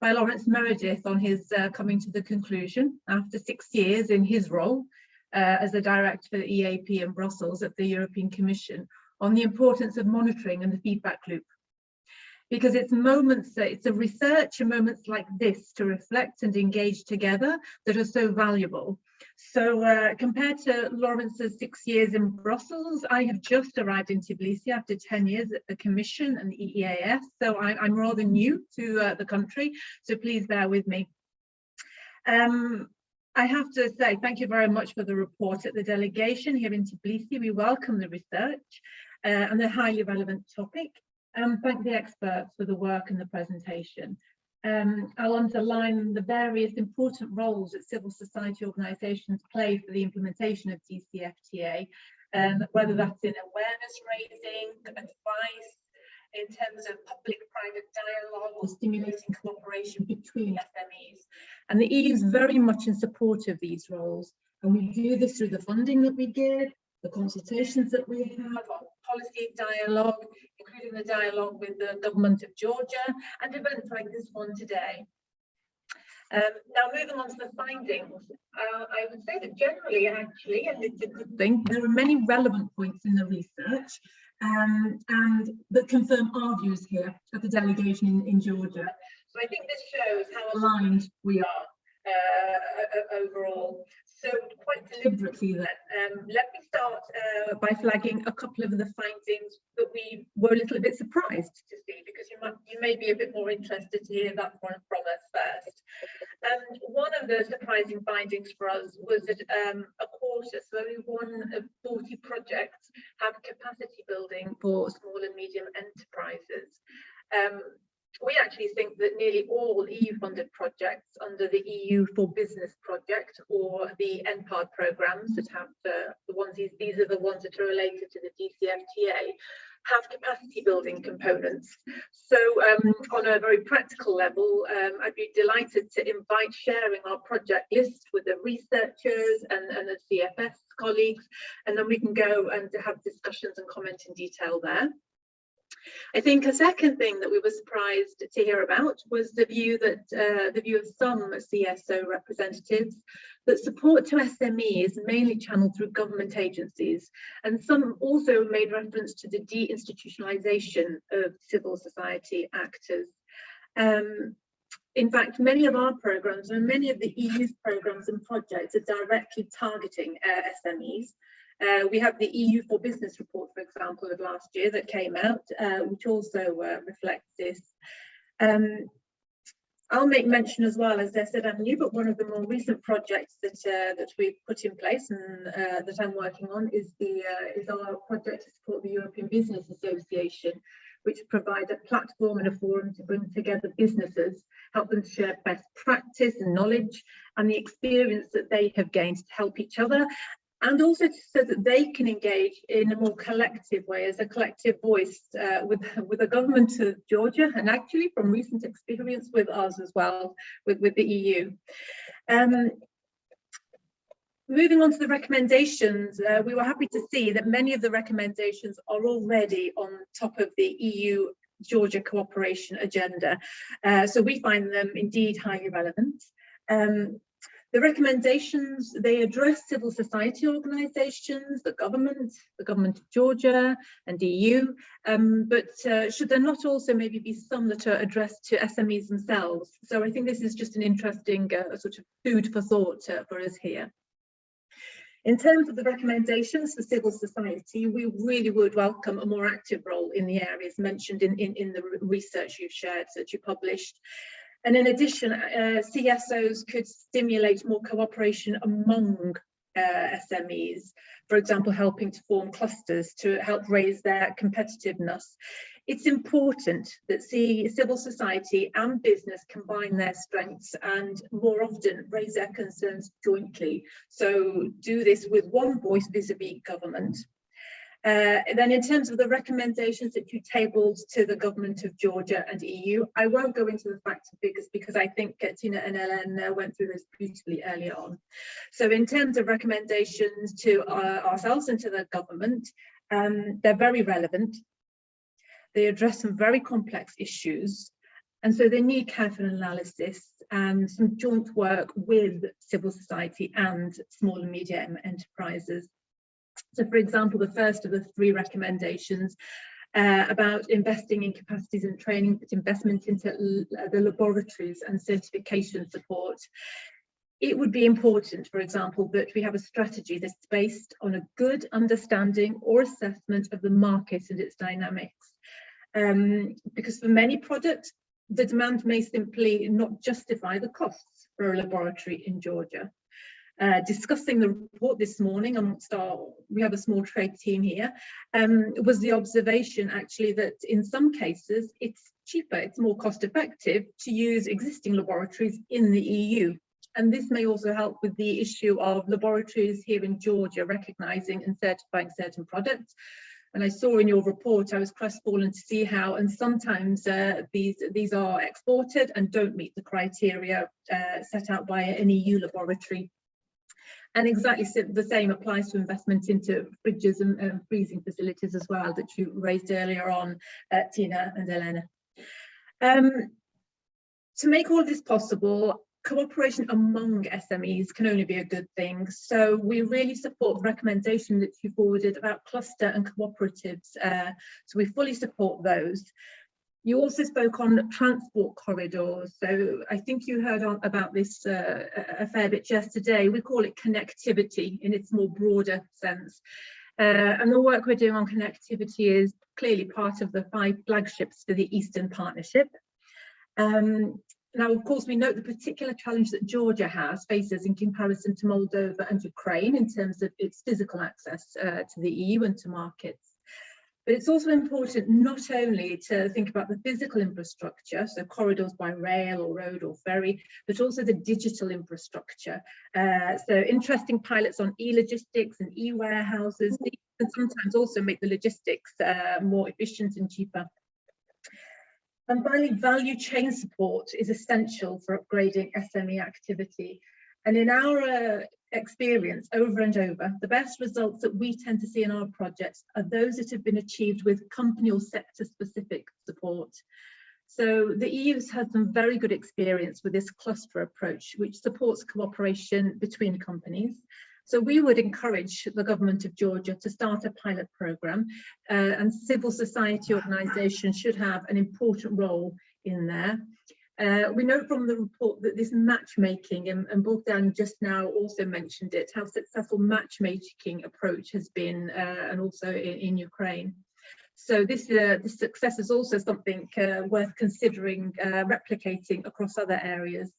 by Lawrence Meredith on his coming to the conclusion after 6 years in his role as the director for the EaP in Brussels at the European Commission on the importance of monitoring and the feedback loop. Because it's moments, it's a research and moments like this to reflect and engage together that are so valuable. So compared to Lawrence's 6 years in Brussels, I have just arrived in Tbilisi after 10 years at the Commission and the EEAS. So I'm rather new to the country, so please bear with me. I have to say thank you very much for the report at the delegation here in Tbilisi. We welcome the research and the highly relevant topic. And thank the experts for the work and the presentation. I'll underline the various important roles that civil society organisations play for the implementation of DCFTA, whether that's in awareness raising, advice, in terms of public-private dialogue or stimulating cooperation between SMEs. And the EU is very much in support of these roles. And we do this through the funding that we give, the consultations that we have, our policy dialogue, including the dialogue with the government of Georgia, and events like this one today. Now moving on to the findings, I would say that generally, actually, and it's a good thing, there are many relevant points in the research and that confirm our views here at the delegation in Georgia. So I think this shows how aligned we are overall. So quite deliberately then, let me start by flagging a couple of the findings that we were a little bit surprised to see, because you may be a bit more interested to hear that one from us first. One of the surprising findings for us was that a quarter, so only 1 of 40 projects, have capacity building for small and medium enterprises. We actually think that nearly all EU-funded projects under the EU for Business project or the NPARD programs that have these are the ones that are related to the DCFTA, have capacity building components. So on a very practical level, I'd be delighted to invite sharing our project list with the researchers and the CFS colleagues, and then we can go and have discussions and comment in detail there. I think a second thing that we were surprised to hear about was the view of some CSO representatives that support to SME is mainly channeled through government agencies, and some also made reference to the deinstitutionalization of civil society actors. In fact, many of our programs and many of the EU's programs and projects are directly targeting SMEs. We have the EU for Business report, for example, of last year that came out, which also reflects this. I'll make mention as well, as I said, I'm new, but one of the more recent projects that we've put in place and that I'm working on is our project to support the European Business Association, which provide a platform and a forum to bring together businesses, help them to share best practice and knowledge and the experience that they have gained to help each other, and also so that they can engage in a more collective way, as a collective voice with the government of Georgia, and actually from recent experience with us as well, with the EU. Moving on to the recommendations, we were happy to see that many of the recommendations are already on top of the EU-Georgia cooperation agenda. So we find them indeed highly relevant. The recommendations, they address civil society organisations, the government of Georgia and EU, but should there not also maybe be some that are addressed to SMEs themselves? So I think this is just an interesting sort of food for thought for us here. In terms of the recommendations for civil society, we really would welcome a more active role in the areas mentioned in the research you've shared, that you published. And in addition, CSOs could stimulate more cooperation among SMEs, for example, helping to form clusters to help raise their competitiveness. It's important that civil society and business combine their strengths and more often raise their concerns jointly. So do this with one voice vis-a-vis government. Then in terms of the recommendations that you tabled to the government of Georgia and EU, I won't go into the facts and figures because I think Tina and Ellen went through this beautifully earlier on. So in terms of recommendations to ourselves and to the government, they're very relevant. They address some very complex issues, and so they need careful analysis and some joint work with civil society and small and medium enterprises. So, for example, the first of the three recommendations about investing in capacities and training, but investment into the laboratories and certification support. It would be important, for example, that we have a strategy that's based on a good understanding or assessment of the market and its dynamics. Because for many products, the demand may simply not justify the costs for a laboratory in Georgia. Discussing the report this morning amongst we have a small trade team here, was the observation actually that in some cases it's cheaper, it's more cost effective to use existing laboratories in the EU. And this may also help with the issue of laboratories here in Georgia recognising and certifying certain products. And I saw in your report, I was crestfallen to see how, and sometimes these are exported and don't meet the criteria set out by an EU laboratory. And exactly the same applies to investment into fridges and freezing facilities as well, that you raised earlier on, Tina and Elena. To make all of this possible, cooperation among SMEs can only be a good thing. So we really support the recommendation that you forwarded about cluster and cooperatives. So we fully support those. You also spoke on transport corridors. So I think you heard about this a fair bit yesterday. We call it connectivity in its more broader sense. And the work we're doing on connectivity is clearly part of the 5 flagships for the Eastern Partnership. Now, of course, we note the particular challenge that Georgia faces in comparison to Moldova and Ukraine in terms of its physical access to the EU and to markets. But it's also important not only to think about the physical infrastructure, so corridors by rail or road or ferry, but also the digital infrastructure. So interesting pilots on e-logistics and e-warehouses, and sometimes also make the logistics more efficient and cheaper. And finally, value chain support is essential for upgrading SME activity. And in our experience over and over, the best results that we tend to see in our projects are those that have been achieved with company or sector specific support. So the EU's had some very good experience with this cluster approach, which supports cooperation between companies. So we would encourage the government of Georgia to start a pilot programme, and civil society organisations should have an important role in there. We note from the report that this matchmaking, and Bogdan just now also mentioned it, how successful matchmaking approach has been, and also in Ukraine. So this success is also something worth considering replicating across other areas.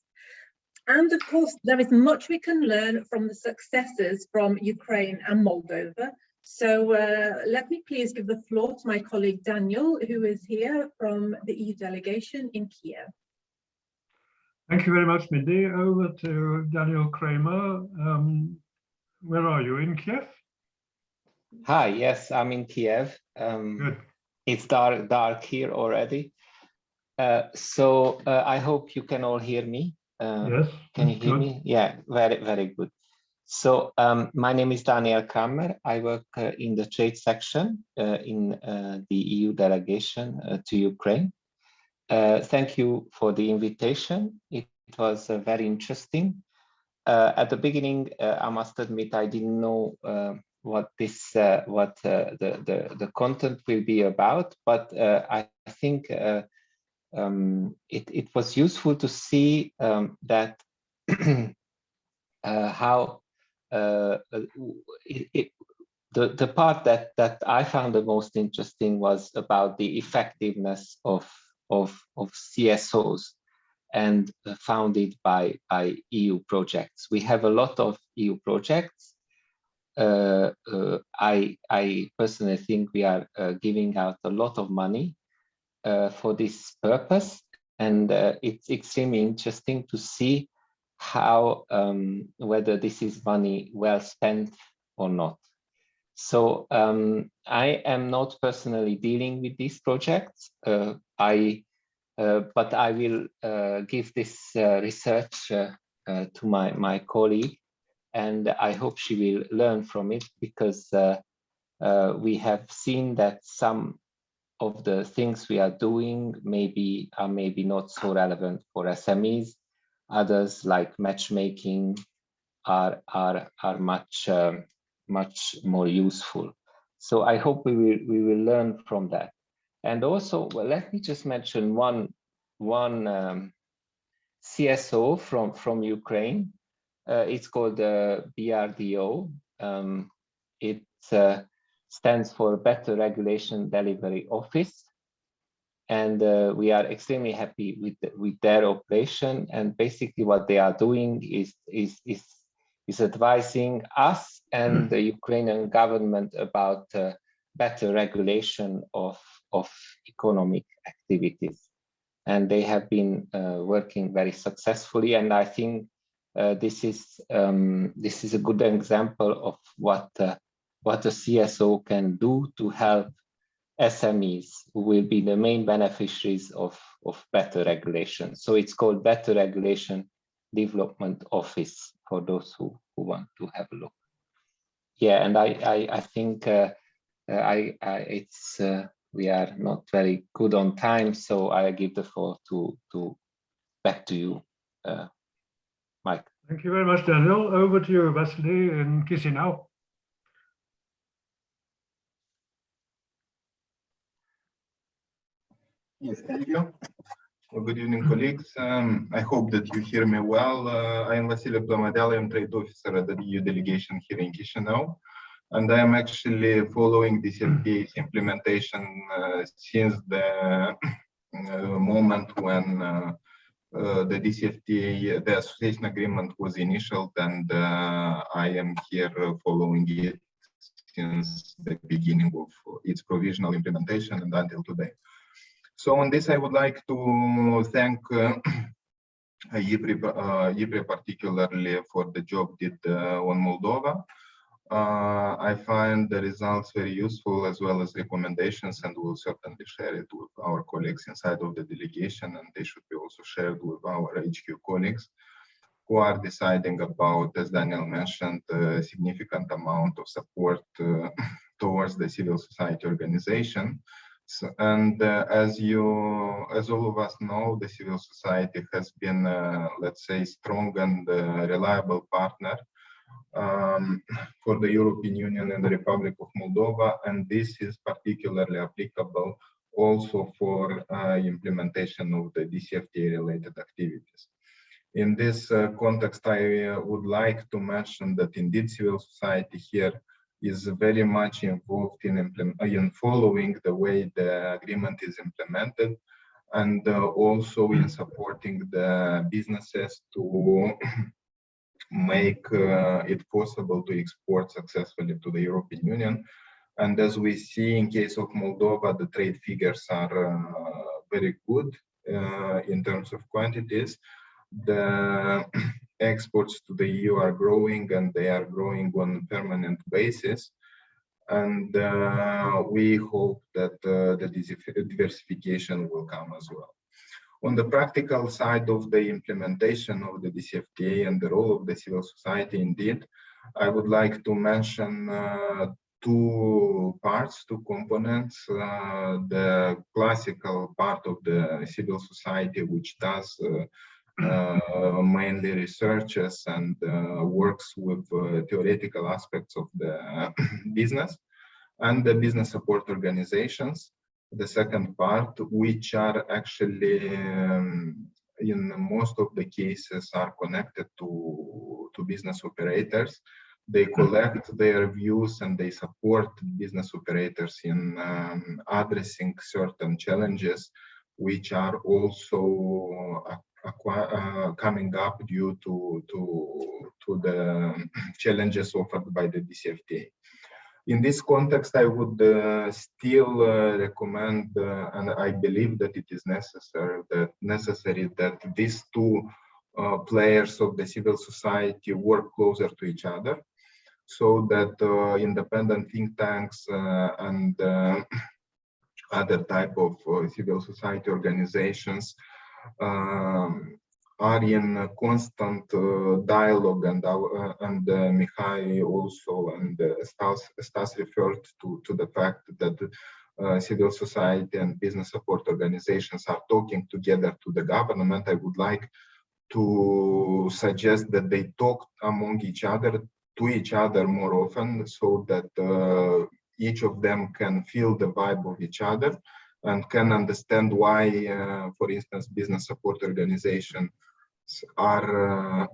And of course, there is much we can learn from the successes from Ukraine and Moldova. So let me please give the floor to my colleague Daniel, who is here from the EU delegation in Kiev. Thank you very much, Mindy. Over to Daniel Kramer. Where are you, in Kiev? Hi, yes, I'm in Kiev. Good. It's dark here already. So I hope you can all hear me. Yes. Can you hear me? Yeah, very good. So my name is Daniel Kramer. I work in the trade section in the EU delegation to Ukraine. Thank you for the invitation. It was very interesting. At the beginning, I must admit, I didn't know what the content will be about, but I think it was useful to see that how the part that I found the most interesting was about the effectiveness of CSOs and founded by EU projects. We have a lot of EU projects. I personally think we are giving out a lot of money for this purpose, and it's extremely interesting to see how whether this is money well spent or not. So I am not personally dealing with these projects. But I will give this research to my colleague, and I hope she will learn from it, because we have seen that some of the things we are doing are maybe not so relevant for SMEs. Others, like matchmaking, are much more useful. So I hope we will learn from that. And also, well, let me just mention one CSO from Ukraine. It's called BRDO. It stands for Better Regulation Delivery Office, and we are extremely happy with their operation. And basically, what they are doing is advising us and the Ukrainian government about better regulation of economic activities, and they have been working very successfully. And I think this is a good example of what a CSO can do to help SMEs, who will be the main beneficiaries of better regulation. So it's called Better Regulation Development Office for those who want to have a look. Yeah, and I think we are not very good on time, so I give the floor back to you, Mike. Thank you very much, Daniel. Over to you, Vasily, in Chisinau. Yes, thank you. Well, good evening, colleagues. I hope that you hear me well. I am Vasily Plomadel. I am trade officer at the EU delegation here in Chisinau. And I am actually following DCFTA implementation since the moment when the DCFTA, the association agreement, was initialed, and I am here following it since the beginning of its provisional implementation and until today. So on this, I would like to thank IPRE particularly for the job did on Moldova. I find the results very useful, as well as recommendations, and we'll certainly share it with our colleagues inside of the delegation, and they should be also shared with our HQ colleagues. who are deciding about, as Daniel mentioned, a significant amount of support towards the civil society organization. So, and as all of us know, the civil society has been, let's say, strong and reliable partner for the European Union and the Republic of Moldova, and this is particularly applicable also for implementation of the DCFTA-related activities. In this context, I would like to mention that indeed civil society here is very much involved in following the way the agreement is implemented, and also in supporting the businesses to make it possible to export successfully to the European Union. And as we see in case of Moldova, the trade figures are very good in terms of quantities. The exports to the EU are growing, and they are growing on a permanent basis. And we hope that the diversification will come as well. On the practical side of the implementation of the DCFTA and the role of the civil society, indeed, I would like to mention two parts, two components. The classical part of the civil society, which does mainly researches and works with theoretical aspects of the business, and the business support organizations. The second part, which are actually in most of the cases are connected to business operators. They collect their views and they support business operators in addressing certain challenges, which are also coming up due to the challenges offered by the DCFTA. In this context, I would still recommend, and I believe that it is necessary that these two players of the civil society work closer to each other, so that independent think tanks and other type of civil society organizations are in constant dialogue, and Mihai also and Stas referred to the fact that civil society and business support organizations are talking together to the government. I would like to suggest that they talk among each other, to each other more often, so that each of them can feel the vibe of each other and can understand why, for instance, business support organizations are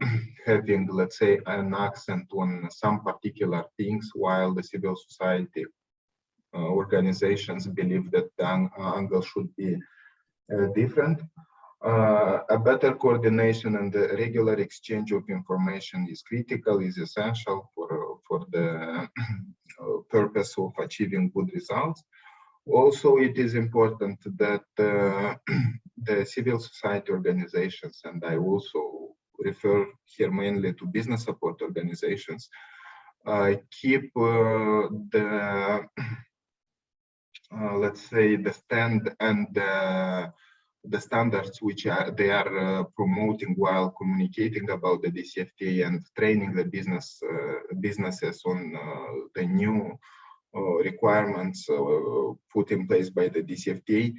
having, let's say, an accent on some particular things, while the civil society organizations believe that the angle should be different. A better coordination and the regular exchange of information is critical, is essential for the purpose of achieving good results. Also, it is important that the civil society organizations, and I also refer here mainly to business support organizations, keep let's say, the stand and the standards which they are promoting while communicating about the DCFTA and training the businesses on the new requirements put in place by the DCFTA,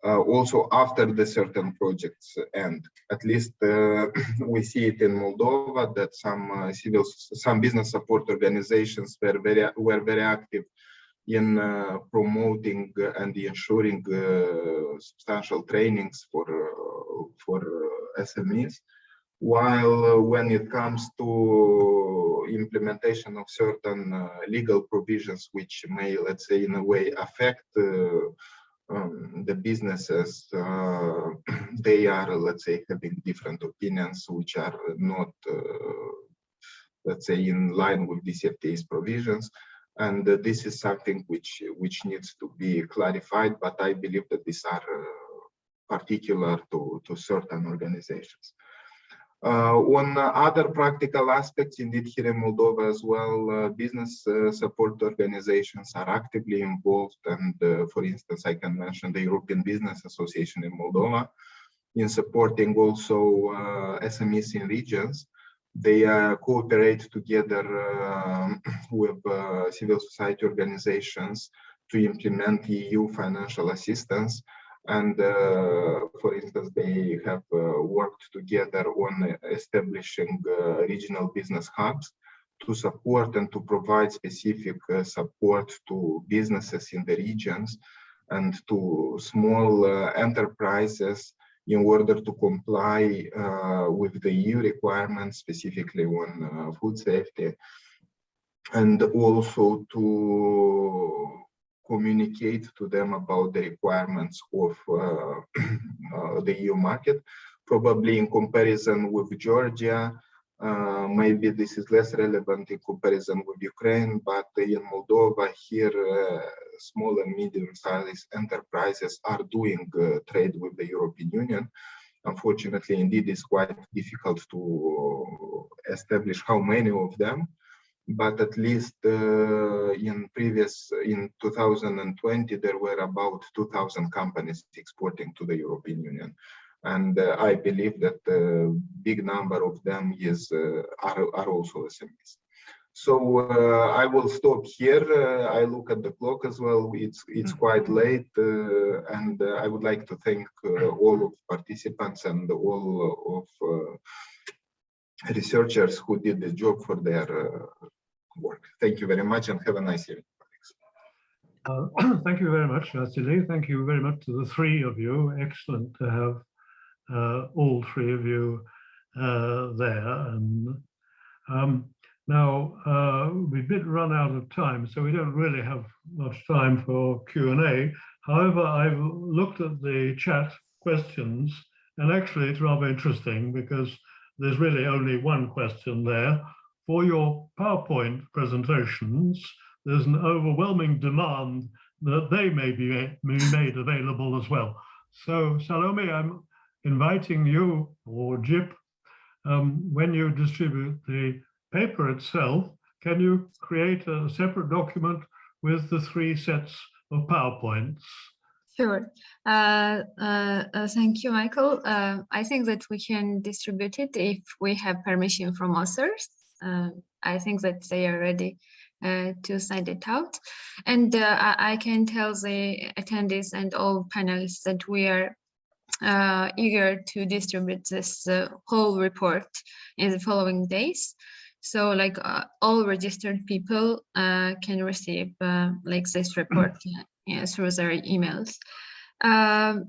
also after the certain projects end. At least we see it in Moldova that some business support organizations were very active in promoting and ensuring substantial trainings for SMEs, while when it comes to implementation of certain legal provisions which may, let's say, in a way affect the businesses, they are, let's say, having different opinions which are not, let's say, in line with DCFTA's provisions. And this is something which needs to be clarified, but I believe that these are particular to certain organizations. On other practical aspects, indeed, here in Moldova as well, business support organizations are actively involved. And for instance, I can mention the European Business Association in Moldova in supporting also SMEs in regions. They cooperate together with civil society organizations to implement EU financial assistance. And for instance, they have worked together on establishing regional business hubs to support and to provide specific support to businesses in the regions and to small enterprises in order to comply with the EU requirements, specifically on food safety, and also to communicate to them about the requirements of the EU market. Probably in comparison with Georgia, maybe this is less relevant in comparison with Ukraine, but in Moldova here, small and medium-sized enterprises are doing trade with the European Union. Unfortunately, indeed, it's quite difficult to establish how many of them, but at least in 2020, there were about 2,000 companies exporting to the European Union. And I believe that a big number of them are also SMEs. So I will stop here. I look at the clock as well. It's quite late, and I would like to thank all of participants and all of researchers who did the job for their work. Thank you very much, and have a nice evening. Thank you very much, Vasily. Thank you very much to the three of you. Excellent to have all three of you there. And now we've a bit run out of time, so we don't really have much time for Q&A. However, I've looked at the chat questions, and actually it's rather interesting because there's really only one question there. For your PowerPoint presentations, there's an overwhelming demand that they may be made available as well. So Salome, I'm inviting you, or Jip, when you distribute the paper itself, can you create a separate document with the 3 sets of PowerPoints? Sure. Thank you, Michael. I think that we can distribute it if we have permission from authors. I think that they are ready to send it out. And I can tell the attendees and all panelists that we are eager to distribute this whole report in the following days. So like all registered people can receive like this report through their emails.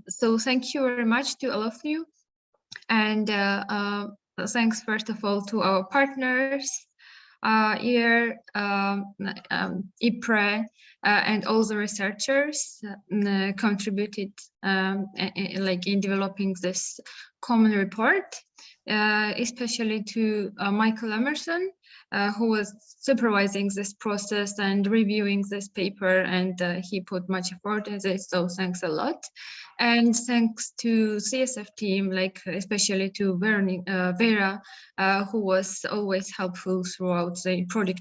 So thank you very much to all of you. And thanks first of all to our partners here, IPRE, and all the researchers contributed like in developing this common report, especially to Michael Emerson, who was supervising this process and reviewing this paper, and he put much effort in this, so thanks a lot. And thanks to CSF team, like especially to Vera, who was always helpful throughout the project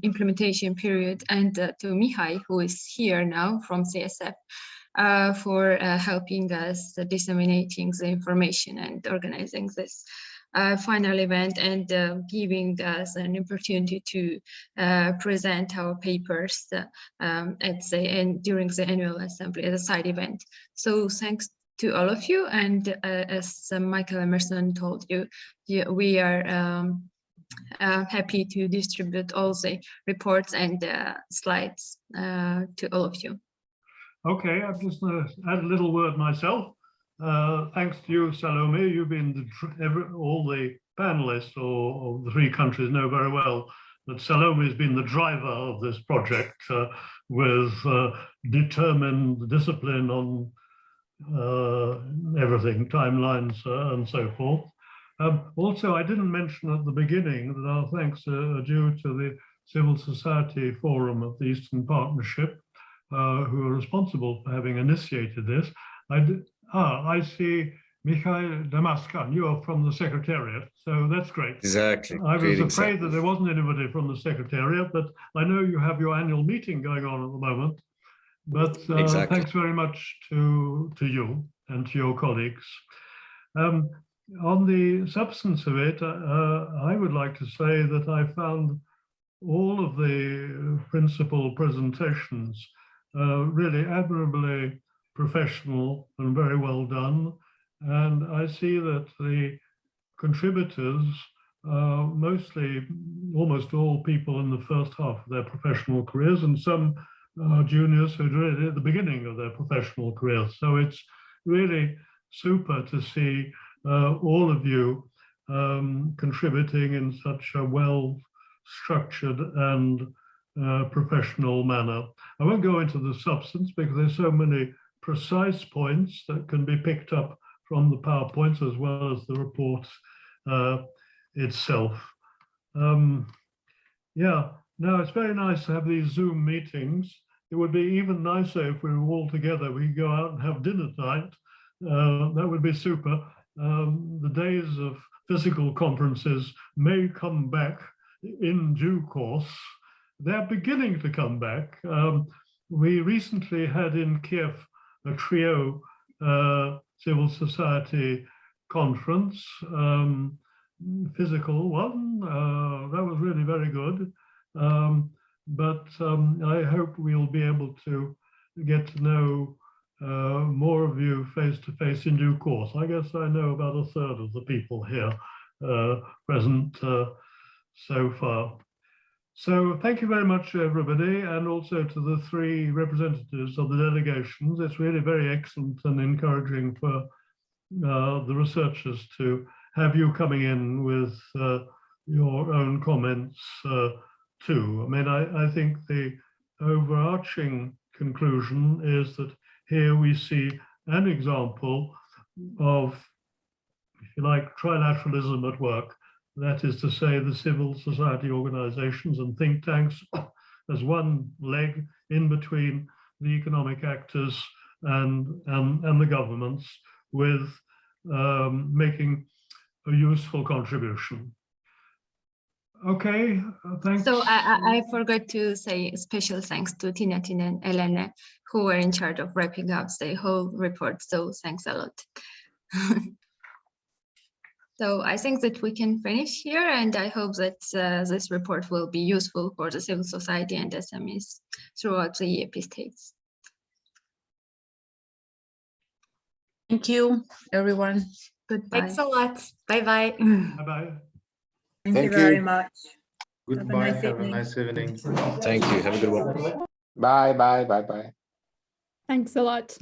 implementation period, and to Mihai, who is here now from CSF, for helping us disseminating the information and organizing this final event, and giving us an opportunity to present our papers during the annual assembly as a side event. So thanks to all of you, and as Michael Emerson told you, we are happy to distribute all the reports and slides to all of you. Okay, I'm just going to add a little word myself. Thanks to you, Salome. You've been all the panelists or the 3 countries know very well that Salome has been the driver of this project with determined discipline on everything, timelines and so forth. Also, I didn't mention at the beginning that our thanks are due to the Civil Society Forum of the Eastern Partnership, who are responsible for having initiated this. I see Mihai Damascan, you are from the Secretariat, so that's great. Exactly. I was afraid that there wasn't anybody from the Secretariat, but I know you have your annual meeting going on at the moment. But exactly. Thanks very much to you and to your colleagues. On the substance of it, I would like to say that I found all of the principal presentations really admirably professional and very well done. And I see that the contributors are mostly, almost all people in the first half of their professional careers, and some juniors who are really at the beginning of their professional careers. So it's really super to see all of you contributing in such a well-structured and professional manner. I won't go into the substance because there's so many precise points that can be picked up from the PowerPoints as well as the report itself. Yeah, no, it's very nice to have these Zoom meetings. It would be even nicer if we were all together. We could go out and have dinner tonight. That would be super. The days of physical conferences may come back in due course. They're beginning to come back. We recently had in Kiev a trio civil society conference, physical one. That was really very good. But I hope we'll be able to get to know more of you face to face in due course. I guess I know about a third of the people here present so far. So thank you very much to everybody, and also to the three representatives of the delegations. It's really very excellent and encouraging for the researchers to have you coming in with your own comments too. I mean, I think the overarching conclusion is that here we see an example of, if you like, trilateralism at work. That is to say, the civil society organizations and think tanks as one leg in between the economic actors and the governments, with making a useful contribution. Okay, thanks. So I forgot to say special thanks to Tina and Elena, who were in charge of wrapping up the whole report. So thanks a lot. So I think that we can finish here, and I hope that this report will be useful for the civil society and SMEs throughout the EaP states. Thank you, everyone. Goodbye. Thanks a lot. Bye-bye. Bye-bye. Thank you very much. Goodbye. Have a nice evening. Thank you. Have a good one. Bye, bye, bye, bye. Thanks a lot.